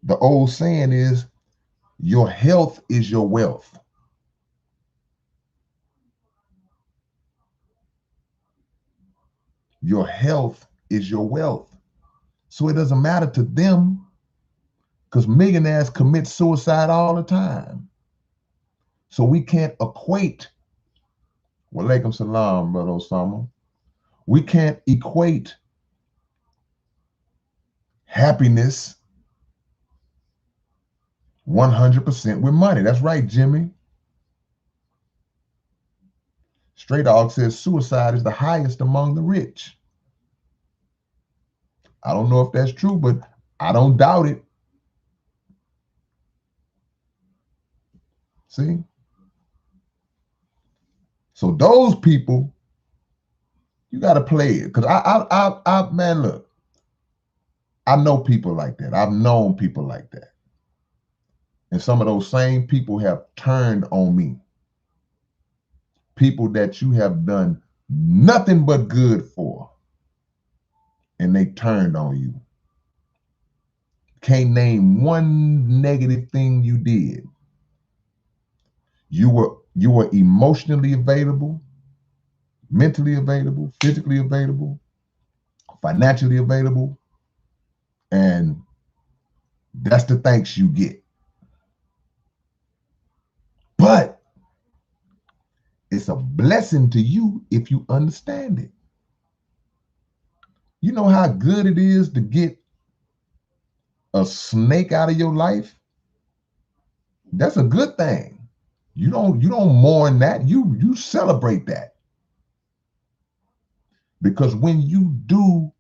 the old saying is, your health is your wealth. Your health is your wealth. So it doesn't matter to them because millionaires commit suicide all the time. So we can't equate, walaikum salam, Brother Osama. We can't equate happiness 100% with money. That's right, Jimmy. Stray Dog says suicide is the highest among the rich. I don't know if that's true, but I don't doubt it. See? So those people, you got to play it. Because man, look, I know people like that. I've known people like that. And some of those same people have turned on me. People that you have done nothing but good for. And they turned on you. Can't name one negative thing you did. You were emotionally available, mentally available, physically available, financially available, and that's the thanks you get. blessing to you if you understand it. You know how good it is to get a snake out of your life? That's a good thing. You don't mourn that. You celebrate that. Because when you do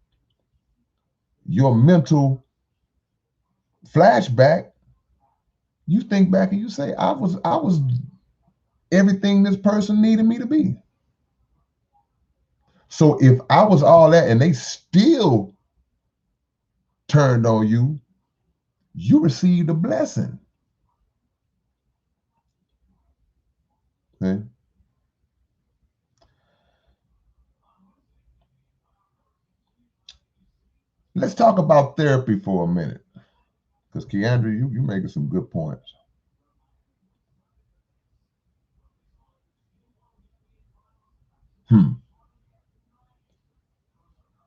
your mental flashback, you think back and you say, I was everything this person needed me to be. So if I was all that and they still turned on you, you received a blessing. Okay? Let's talk about therapy for a minute. Because Keandra, you making some good points.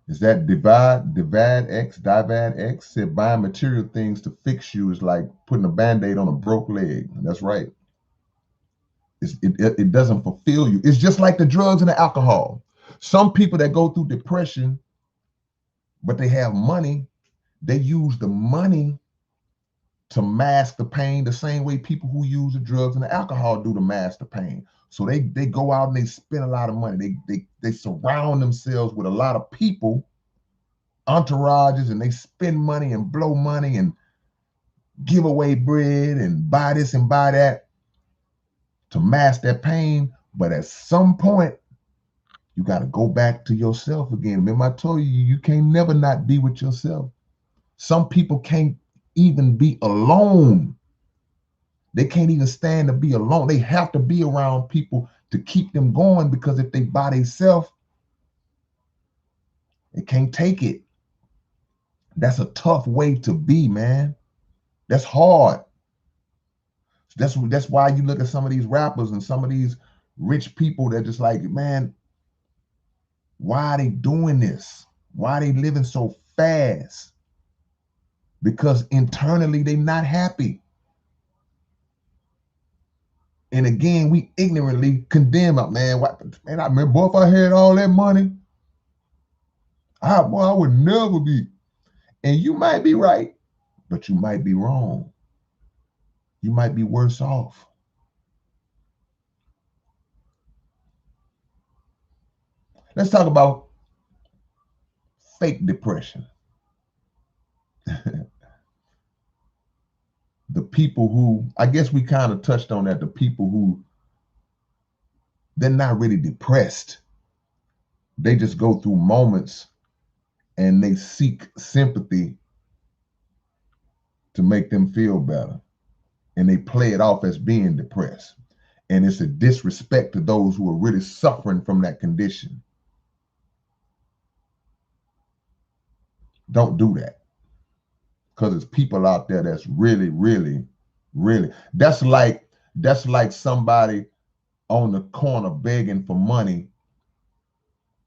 Is that Divad X said buying material things to fix you is like putting a band-aid on a broke leg. That's right. It doesn't fulfill you. It's just like the drugs and the alcohol. Some people that go through depression, but they have money, they use the money to mask the pain the same way people who use the drugs and the alcohol do to mask the pain. So they go out and they spend a lot of money. They surround themselves with a lot of people, entourages, and they spend money and blow money and give away bread and buy this and buy that to mask that pain. But at some point, you got to go back to yourself again. Remember, I told you, you can't never not be with yourself. Some people can't even be alone. They can't even stand to be alone. They have to be around people to keep them going, because if they by themselves, they can't take it. That's a tough way to be, man. That's hard. That's why you look at some of these rappers and some of these rich people that just like, man, why are they doing this? Why are they living so fast? Because internally they're not happy. And again, we ignorantly condemn it, man. What, man, I remember, boy, if I had all that money, I would never be. And you might be right, but you might be wrong. You might be worse off. Let's talk about fake depression. The people who, I guess we kind of touched on that, the people who, they're not really depressed. They just go through moments and they seek sympathy to make them feel better. And they play it off as being depressed. And it's a disrespect to those who are really suffering from that condition. Don't do that. Because there's people out there that's really, really, really. That's like somebody on the corner begging for money.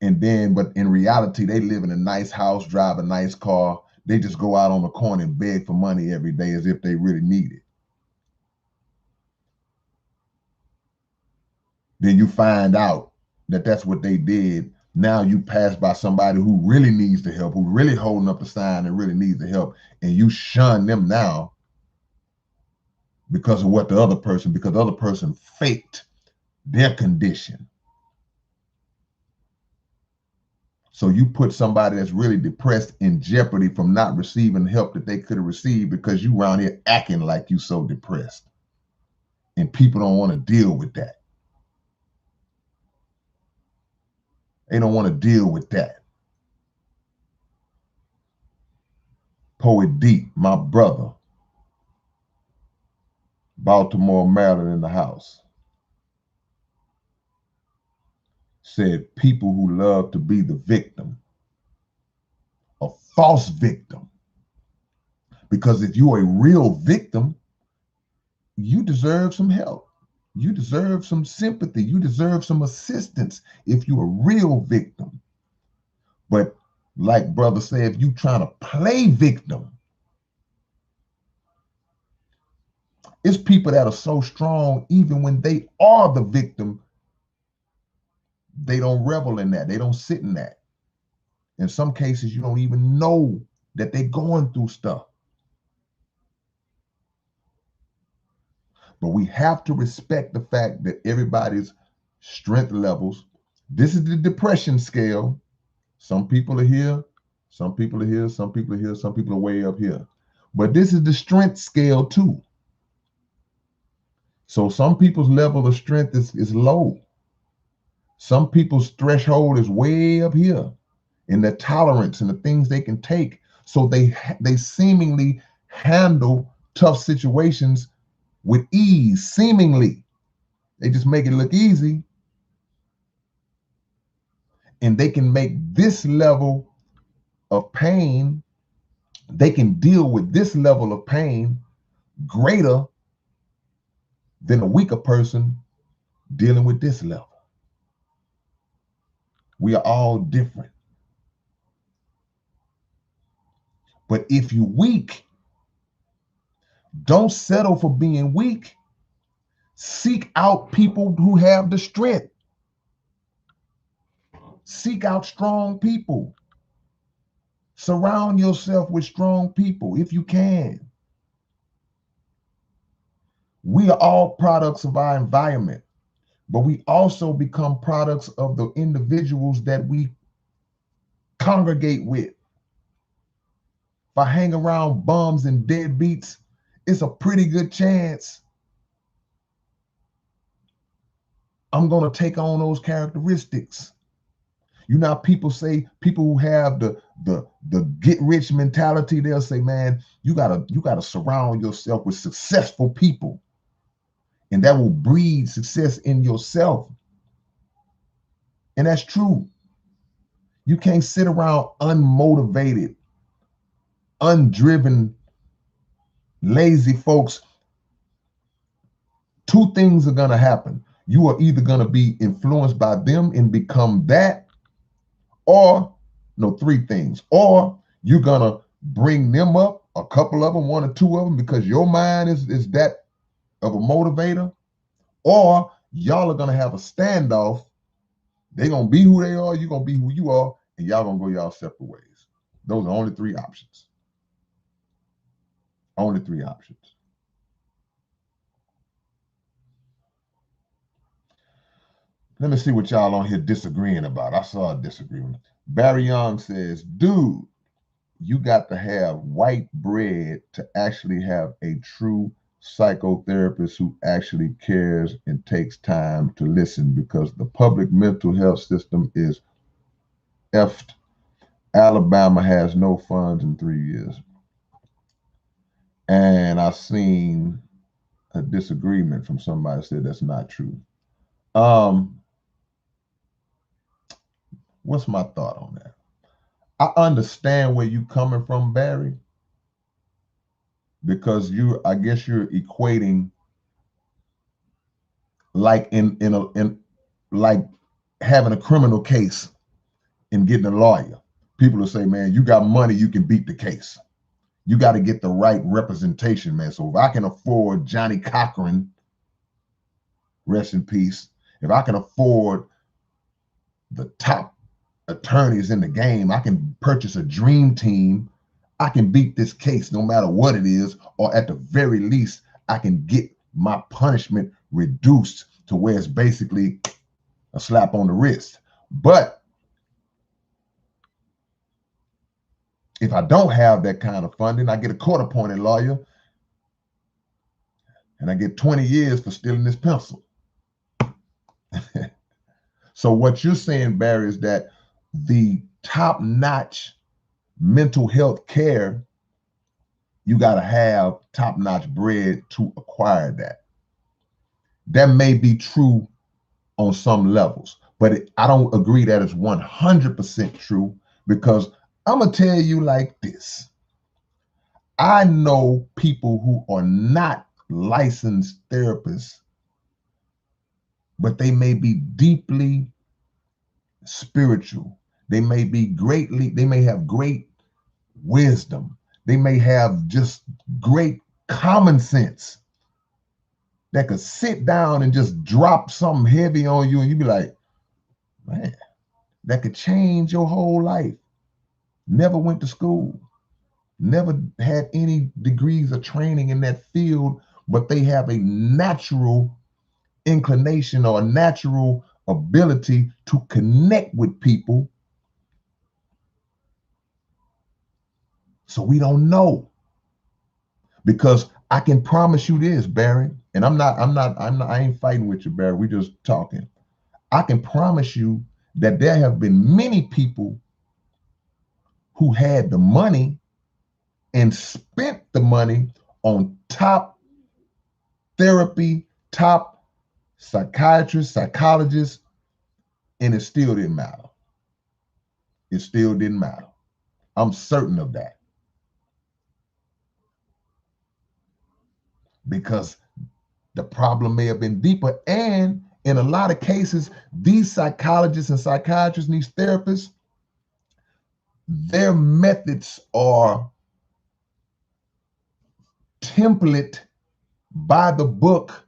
And then, but in reality, they live in a nice house, drive a nice car. They just go out on the corner and beg for money every day as if they really need it. Then you find out that that's what they did. Now you pass by somebody who really needs the help, who really holding up the sign and really needs the help, and you shun them now because of what because the other person faked their condition. So you put somebody that's really depressed in jeopardy from not receiving help that they could have received because you around here acting like you so depressed. And people don't want to deal with that. They don't want to deal with that. Poet Deep, my brother, Baltimore, Maryland in the house, said people who love to be the victim, a false victim. Because if you're a real victim, you deserve some help. You deserve some sympathy. You deserve some assistance if you're a real victim. But like brother said, if you trying to play victim, it's people that are so strong, even when they are the victim, they don't revel in that. They don't sit in that. In some cases, you don't even know that they're going through stuff. But we have to respect the fact that everybody's strength levels. This is the depression scale. Some people are here, some people are here, some people are here, some people are way up here. But this is the strength scale too. So some people's level of strength is low. Some people's threshold is way up here in their tolerance and the things they can take. So they seemingly handle tough situations with ease, seemingly. They just make it look easy. And they can make this level of pain, they can deal with this level of pain greater than a weaker person dealing with this level. We are all different. But if you're weak, don't settle for being weak. Seek out people who have the strength. Seek out strong people. Surround yourself with strong people if you can. We are all products of our environment, but we also become products of the individuals that we congregate with. If I hang around bums and deadbeats, it's a pretty good chance I'm going to take on those characteristics. You know, people say, people who have the get rich mentality, they'll say, man, you gotta surround yourself with successful people, and that will breed success in yourself. And that's true. You can't sit around unmotivated, undriven, lazy folks. Two things are gonna happen. You are either gonna be influenced by them and become that, or no, three things. Or you're gonna bring them up, a couple of them, one or two of them, because your mind is that of a motivator. Or y'all are gonna have a standoff. They're gonna be who they are, you're gonna be who you are, and y'all gonna go y'all separate ways. Those are only three options. Only three options. Let me see what y'all on here disagreeing about. I saw a disagreement. Barry Young says, dude, you got to have white bread to actually have a true psychotherapist who actually cares and takes time to listen, because the public mental health system is effed. Alabama has no funds in 3 years. And I seen a disagreement from somebody said that's not true. What's my thought on that? I understand where you coming from, Barry, because I guess you're equating like in like having a criminal case and getting a lawyer. People will say, man, you got money, you can beat the case. You got to get the right representation, man. So if I can afford Johnny Cochran, rest in peace, if I can afford the top attorneys in the game, I can purchase a dream team, I can beat this case no matter what it is, or at the very least, I can get my punishment reduced to where it's basically a slap on the wrist. But if I don't have that kind of funding, I get a court-appointed lawyer and I get 20 years for stealing this pencil. So what you're saying, Barry, is that the top-notch mental health care, you got to have top-notch bread to acquire that. That may be true on some levels, but I don't agree that it's 100% true, because I'm going to tell you like this. I know people who are not licensed therapists, but they may be deeply spiritual. They may have great wisdom. They may have just great common sense that could sit down and just drop something heavy on you and you be like, Man, that could change your whole life. Never went to school, never had any degrees or training in that field, but they have a natural inclination or a natural ability to connect with people. So we don't know. Because I can promise you this, Barry, and I ain't fighting with you, Barry. We just talking. I can promise you that there have been many people who had the money and spent the money on top therapy, top psychiatrists, psychologists, and it still didn't matter. It still didn't matter. I'm certain of that because the problem may have been deeper. And in a lot of cases, these psychologists and psychiatrists and these therapists, their methods are template by the book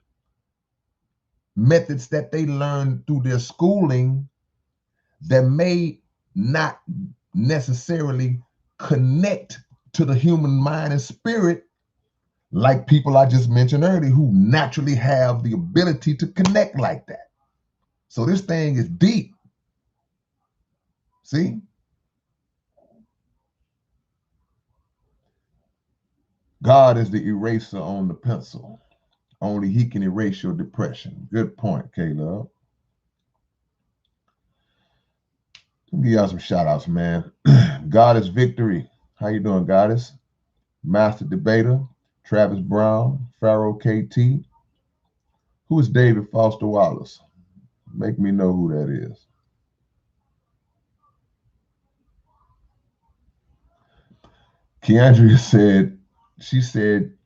methods that they learned through their schooling that may not necessarily connect to the human mind and spirit like people I just mentioned earlier who naturally have the ability to connect like that. So this thing is deep. See? God is the eraser on the pencil. Only he can erase your depression. Good point, Caleb. Let me give y'all some shout outs, man. Goddess Victory. How you doing, Goddess? Master Debater. Travis Brown. Pharaoh KT. Who is David Foster Wallace? Make me know who that is. Keandria said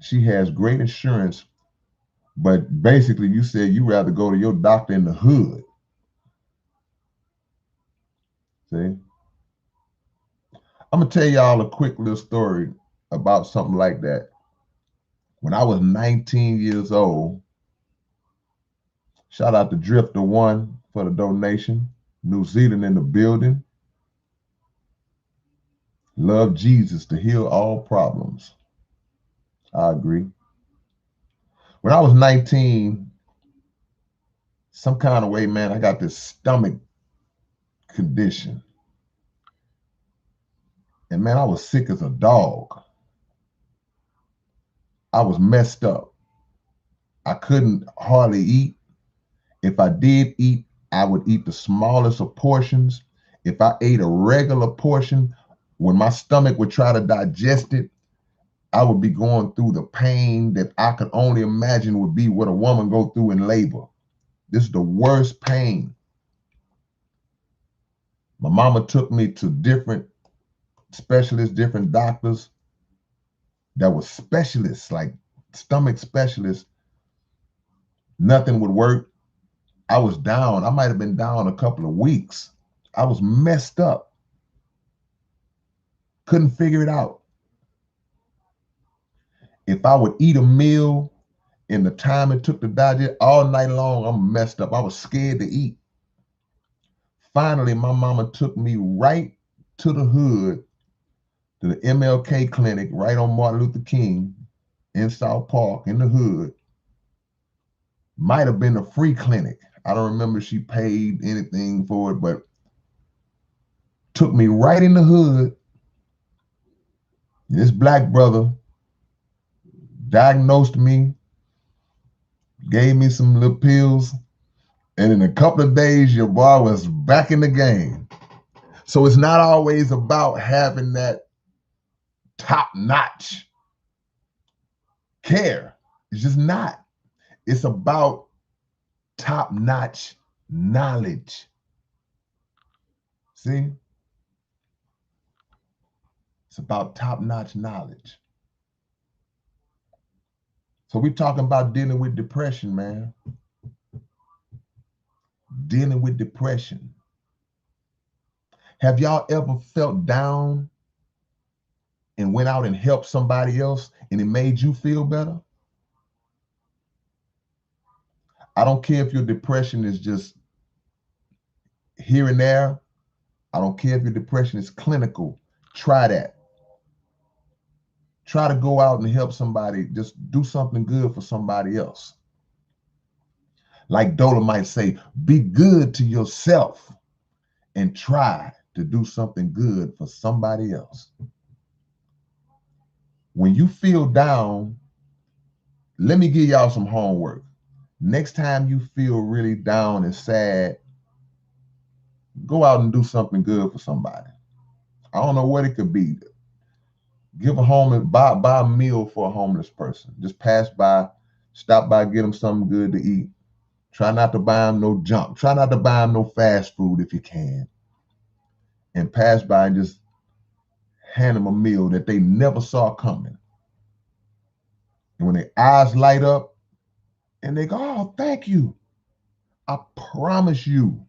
she has great insurance, but basically you said you rather go to your doctor in the hood. See? I'm gonna tell y'all a quick little story about something like that. When I was 19 years old, shout out to Drifter One for the donation. New Zealand in the building. Love Jesus to heal all problems. I agree. When I was 19, some kind of way, man, I got this stomach condition. And man, I was sick as a dog. I was messed up. I couldn't hardly eat. If I did eat, I would eat the smallest of portions. If I ate a regular portion, when my stomach would try to digest it, I would be going through the pain that I could only imagine would be what a woman go through in labor. This is the worst pain. My mama took me to different specialists, different doctors that were specialists, like stomach specialists. Nothing would work. I was down. I might have been down a couple of weeks. I was messed up. Couldn't figure it out. If I would eat a meal in the time it took to digest all night long, I'm messed up. I was scared to eat. Finally, my mama took me right to the hood, to the MLK clinic right on Martin Luther King in South Park in the hood. Might have been a free clinic. I don't remember if she paid anything for it, but took me right in the hood. This black brother diagnosed me, gave me some little pills, and in a couple of days, your boy was back in the game. So it's not always about having that top-notch care. It's just not. It's about top-notch knowledge. See? It's about top-notch knowledge. So we're talking about dealing with depression, man. Dealing with depression. Have y'all ever felt down and went out and helped somebody else and it made you feel better? I don't care if your depression is just here and there. I don't care if your depression is clinical. Try that. Try to go out and help somebody. Just do something good for somebody else. Like Dola might say, be good to yourself and try to do something good for somebody else. When you feel down, let me give y'all some homework. Next time you feel really down and sad, go out and do something good for somebody. I don't know what it could be. Give a homeless, buy a meal for a homeless person. Just pass by, stop by, get them something good to eat. Try not to buy them no junk. Try not to buy them no fast food if you can. And pass by and just hand them a meal that they never saw coming. And when their eyes light up and they go, oh, thank you. I promise you,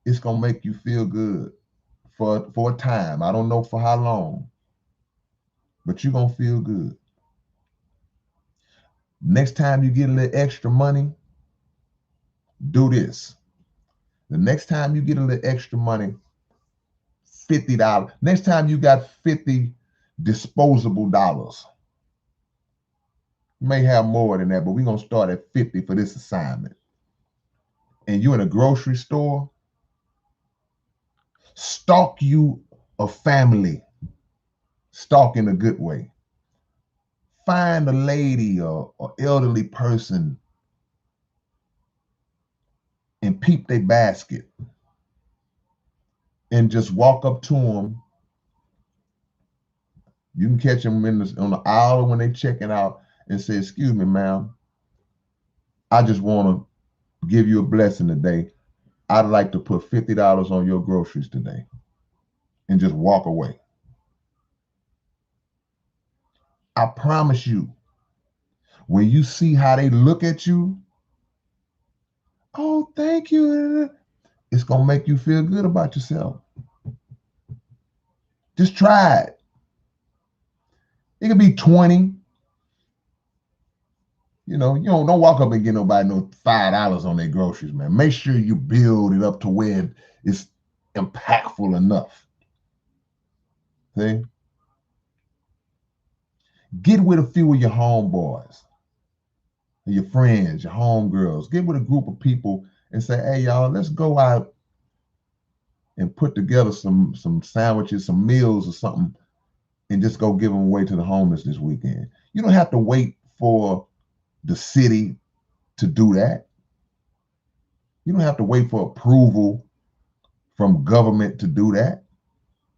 it's going to make you feel good for a time. I don't know for how long, but you're going to feel good. Next time you get a little extra money, do this. The next time you get a little extra money, $50. Next time you got 50 disposable dollars. You may have more than that, but we're going to start at 50 for this assignment. And you're in a grocery store, stalk you a family. Stalk in a good way. Find a lady or elderly person and peep their basket and just walk up to them. You can catch them on the aisle when they're checking out and say, excuse me, ma'am, I just want to give you a blessing today. I'd like to put $50 on your groceries today, and just walk away. I promise you, when you see how they look at you, oh, thank you, it's going to make you feel good about yourself. Just try it. It could be 20. You know, you don't walk up and get nobody no $5 on their groceries, man. Make sure you build it up to where it's impactful enough. See? Get with a few of your homeboys, your friends, your homegirls. Get with a group of people and say, hey, y'all, let's go out and put together some sandwiches, some meals or something, and just go give them away to the homeless this weekend. You don't have to wait for the city to do that. You don't have to wait for approval from government to do that.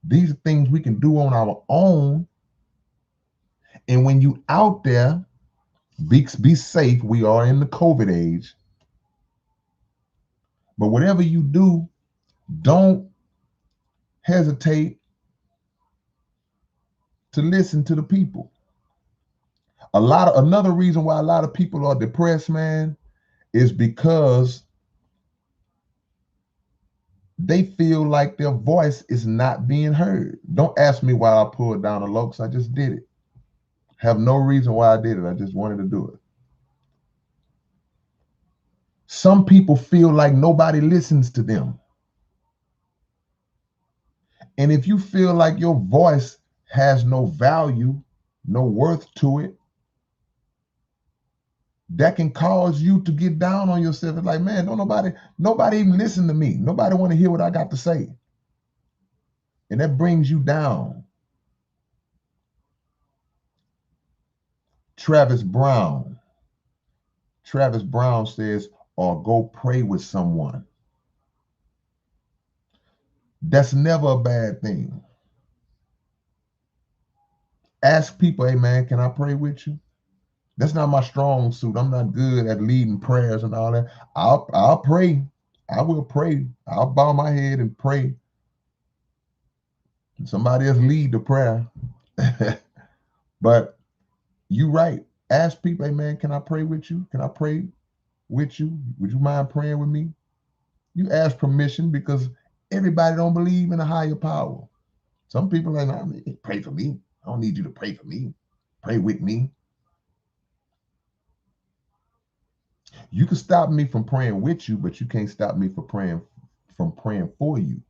These are things we can do on our own. And when you out there, be safe. We are in the COVID age. But whatever you do, don't hesitate to listen to the people. Another reason why a lot of people are depressed, man, is because they feel like their voice is not being heard. Don't ask me why I pulled down the low, because I just did it. Have no reason why I did it. I just wanted to do it. Some people feel like nobody listens to them. And if you feel like your voice has no value, no worth to it, that can cause you to get down on yourself. It's like, man, don't nobody even listen to me. Nobody want to hear what I got to say. And that brings you down. Travis Brown says, or go pray with someone. That's never a bad thing. Ask people, hey man, can I pray with you? That's not my strong suit. I'm not good at leading prayers and all that. I'll pray. I will pray. I'll bow my head and pray. Somebody else lead the prayer. But you right. Ask people, hey man, can I pray with you? Can I pray with you? Would you mind praying with me? You ask permission, because everybody don't believe in a higher power. Some people are like, nah, pray for me. I don't need you to pray for me. Pray with me. You can stop me from praying with you, but you can't stop me from praying from praying for you.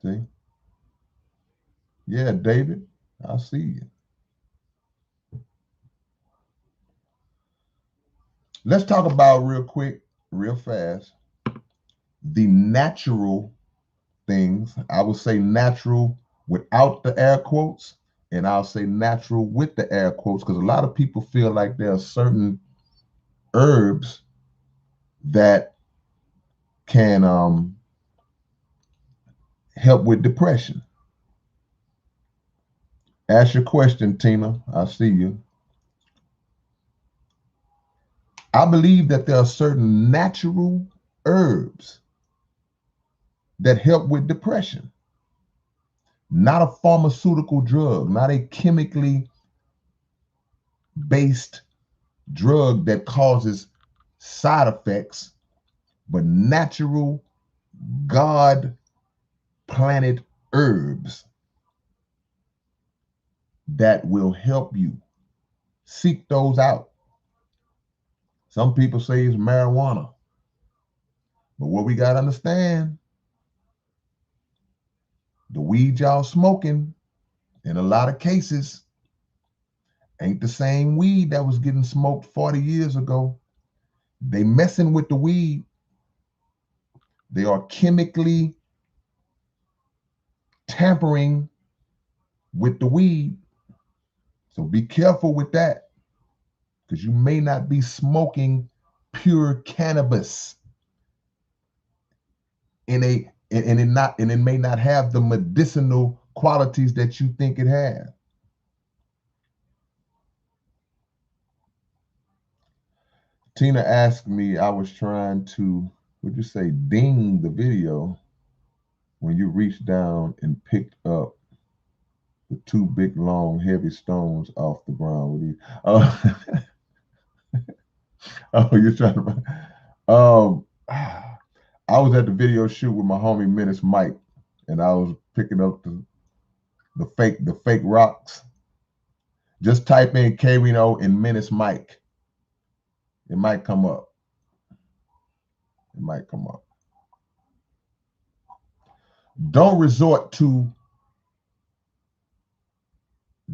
See? Yeah, David, I see you. Let's talk about real quick, real fast, the natural things. I would say natural without the air quotes, and I'll say natural with the air quotes, because a lot of people feel like there are certain herbs that can help with depression. Ask your question, Tina. I see you. I believe that there are certain natural herbs that help with depression, not a pharmaceutical drug, not a chemically based drug that causes side effects, but natural, God planted herbs that will help you. Seek those out. Some people say it's marijuana, but what we got to understand, the weed y'all smoking in a lot of cases ain't the same weed that was getting smoked 40 years ago. They messing with the weed. They are chemically tampering with the weed. So be careful with that, because you may not be smoking pure cannabis in a and it may not have the medicinal qualities that you think it has. Tina asked me, I was trying to, would you say, ding the video when you reached down and picked up the two big, long, heavy stones off the ground with you. Oh, oh, you're trying to. I was at the video shoot with my homie Menace Mike, and I was picking up the fake rocks. Just type in K-Rino and Menace Mike. It might come up. It might come up. Don't resort to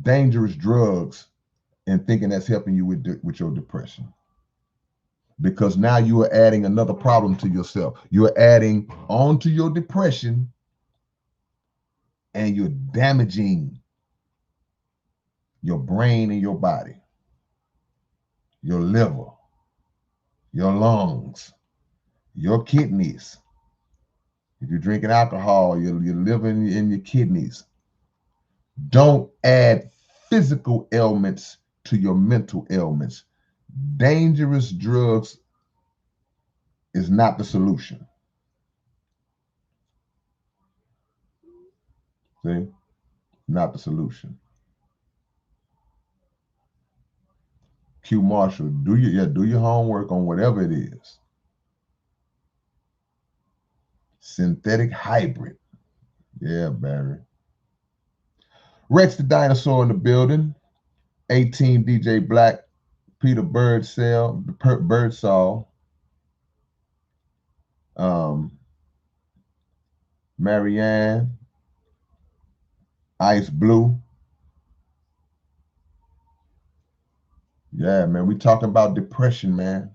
dangerous drugs and thinking that's helping you with your depression, because now you are adding another problem to yourself. You're adding on to your depression, and you're damaging your brain and your body, your liver, your lungs, your kidneys. If you're drinking alcohol, your liver and your kidneys. Don't add physical ailments to your mental ailments. Dangerous drugs is not the solution. See? Not the solution. Q Marshall, do your homework on whatever it is. Synthetic hybrid. Yeah, Barry. Rex the Dinosaur in the building. 18 DJ Black, Peter Birdsall, Marianne, Ice Blue. Yeah, man, we talking about depression, man.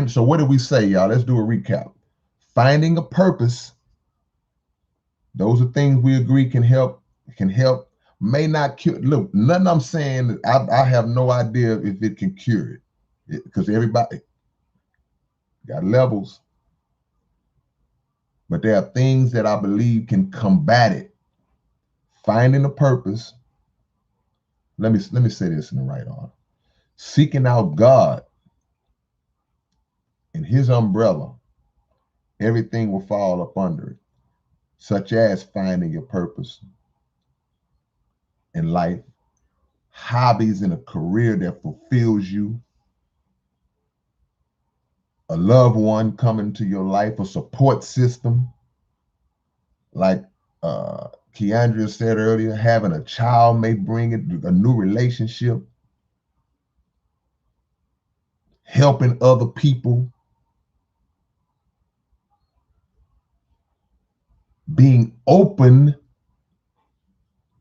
So what did we say, y'all? Let's do a recap. Finding a purpose. Those are things we agree can help, may not cure. Look, nothing I'm saying, I have no idea if it can cure it, because everybody got levels. But there are things that I believe can combat it. Finding a purpose. Let me say this in the right order. Seeking out God and his umbrella, everything will fall up under it, such as finding your purpose in life, hobbies and a career that fulfills you, a loved one coming to your life, a support system, like Keandria said earlier, having a child may bring it, a new relationship, helping other people, being open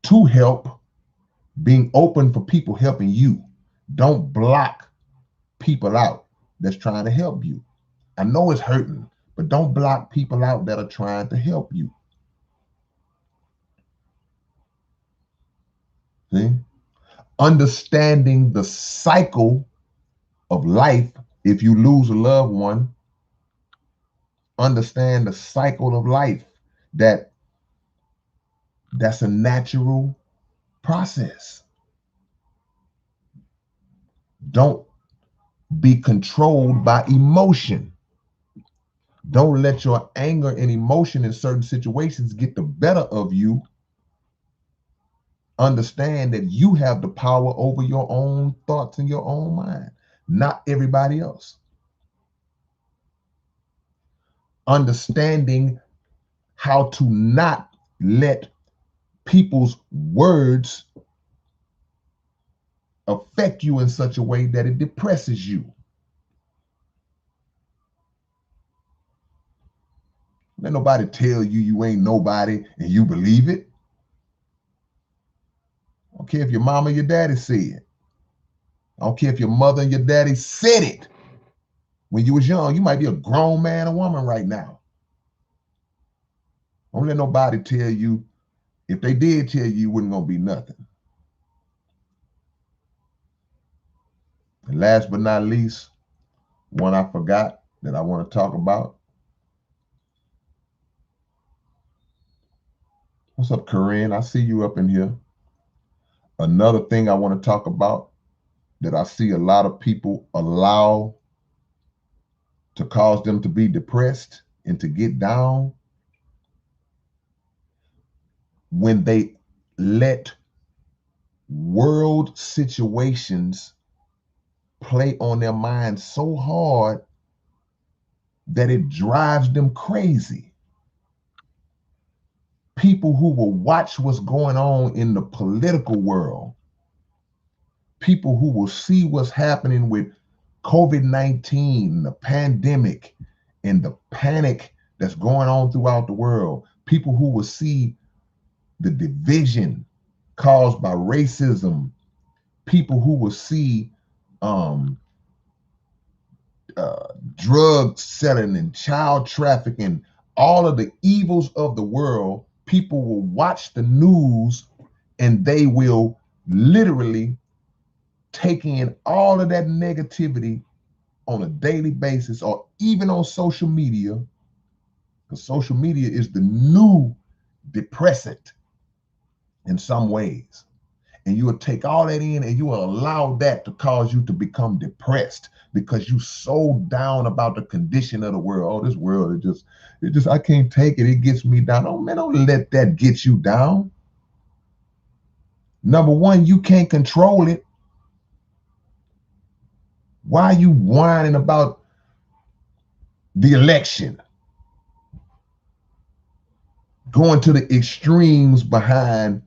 to help, being open for people helping you. Don't block people out that's trying to help you. I know it's hurting, but don't block people out that are trying to help you. See? Understanding the cycle of life. If you lose a loved one, understand the cycle of life. That's a natural process. Don't be controlled by emotion. Don't let your anger and emotion in certain situations get the better of you. Understand that you have the power over your own thoughts and your own mind, not everybody else. Understanding how to not let people's words affect you in such a way that it depresses you. Let nobody tell you you ain't nobody and you believe it. I don't care if your mama or your daddy said it. I don't care if your mother and your daddy said it when you was young. You might be a grown man or woman right now. Don't let nobody tell you. If they did tell you, it wasn't going to be nothing. And last but not least, one I forgot that I want to talk about. What's up, Corinne? I see you up in here. Another thing I want to talk about that I see a lot of people allow to cause them to be depressed and to get down, when they let world situations play on their minds so hard that it drives them crazy. People who will watch what's going on in the political world, people who will see what's happening with COVID-19, the pandemic, and the panic that's going on throughout the world, people who will see the division caused by racism, people who will see drug selling and child trafficking, all of the evils of the world. People will watch the news and they will literally take in all of that negativity on a daily basis, or even on social media, because social media is the new depressant in some ways. And you will take all that in and you will allow that to cause you to become depressed because you so down about the condition of the world. Oh, this world, it just, I can't take it. It gets me down. Oh man, don't let that get you down. Number one, you can't control it. Why are you whining about the election? Going to the extremes behind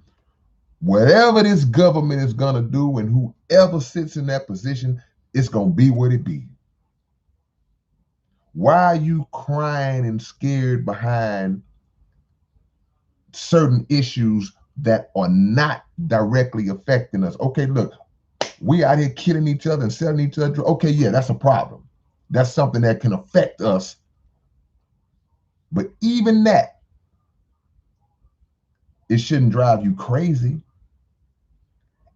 whatever this government is going to do, and whoever sits in that position, it's going to be what it be. Why are you crying and scared behind certain issues that are not directly affecting us? Okay, look, we out here killing each other and selling each other. Okay, yeah, that's a problem. That's something that can affect us. But even that, it shouldn't drive you crazy.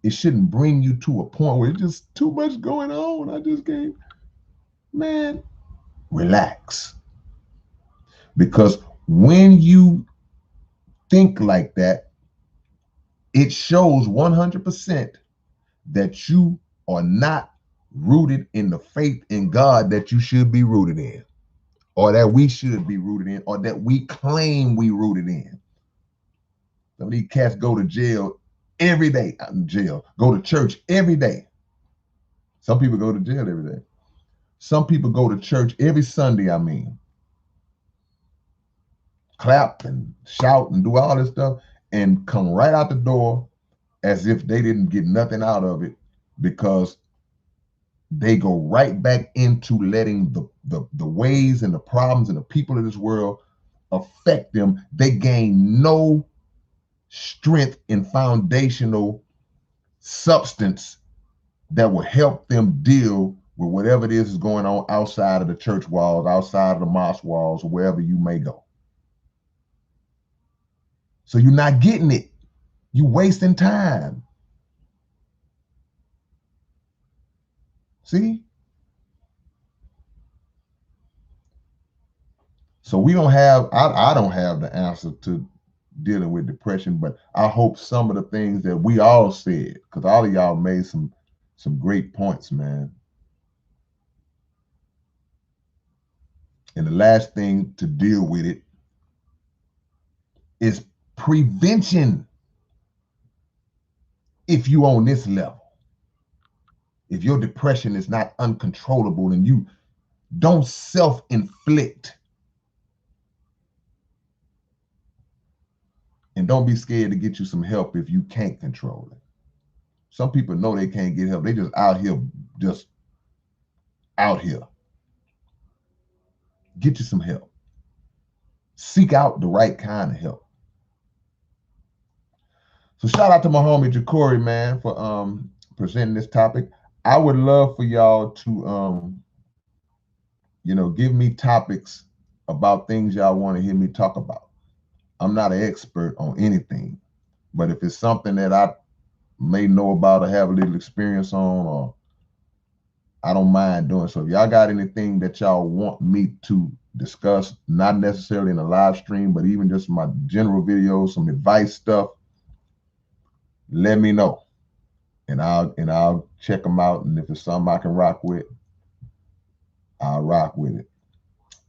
It shouldn't bring you to a point where it's just too much going on. I just can't. Man, relax. Because when you think like that, it shows 100% that you are not rooted in the faith in God that you should be rooted in, or that we should be rooted in, or that we claim we rooted in. Some of these cats go to jail every day, out in jail, go to church every day. Some people go to jail every day. Some people go to church every Sunday, clap and shout and do all this stuff and come right out the door as if they didn't get nothing out of it, because they go right back into letting the ways and the problems and the people of this world affect them, they gain no strength and foundational substance that will help them deal with whatever it is going on outside of the church walls, outside of the mosque walls, or wherever you may go. So you're not getting it. You're wasting time. See? So we don't have, I don't have the answer to dealing with depression, but I hope some of the things that we all said, because all of y'all made some great points, man. And the last thing to deal with it is prevention. If you on this level, if your depression is not uncontrollable and you don't self-inflict, and don't be scared to get you some help if you can't control it. Some people know they can't get help. They just out here. Get you some help. Seek out the right kind of help. So shout out to my homie Youre, man, for presenting this topic. I would love for y'all to give me topics about things y'all want to hear me talk about. I'm not an expert on anything, but if it's something that I may know about or have a little experience on, or I don't mind doing so. If y'all got anything that y'all want me to discuss, not necessarily in a live stream, but even just my general videos, some advice stuff, let me know, and I'll check them out. And if it's something I can rock with, I'll rock with it.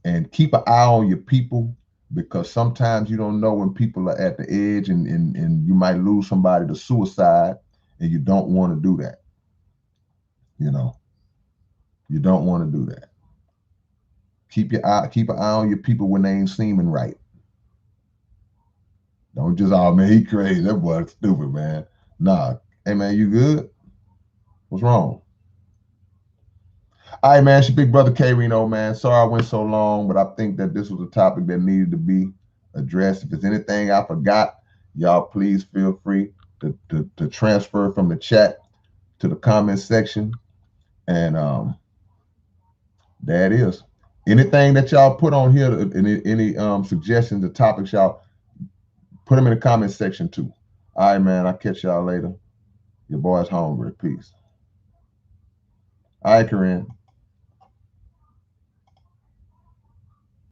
And keep an eye on your people, because sometimes you don't know when people are at the edge, and you might lose somebody to suicide, and you don't want to do that. You don't want to do that. Keep an eye on your people when they ain't seeming right. Don't just, oh man, he crazy. That boy's stupid, man. Nah. Hey man, you good? What's wrong? All right, man. It's your big brother K-Rino, man. Sorry I went so long, but I think that this was a topic that needed to be addressed. If there's anything I forgot, y'all please feel free to transfer from the chat to the comment section. And there it is. Anything that y'all put on here, any suggestions or topics, y'all put them in the comment section too. All right, man. I'll catch y'all later. Your boy's hungry. Peace. All right, Corinne.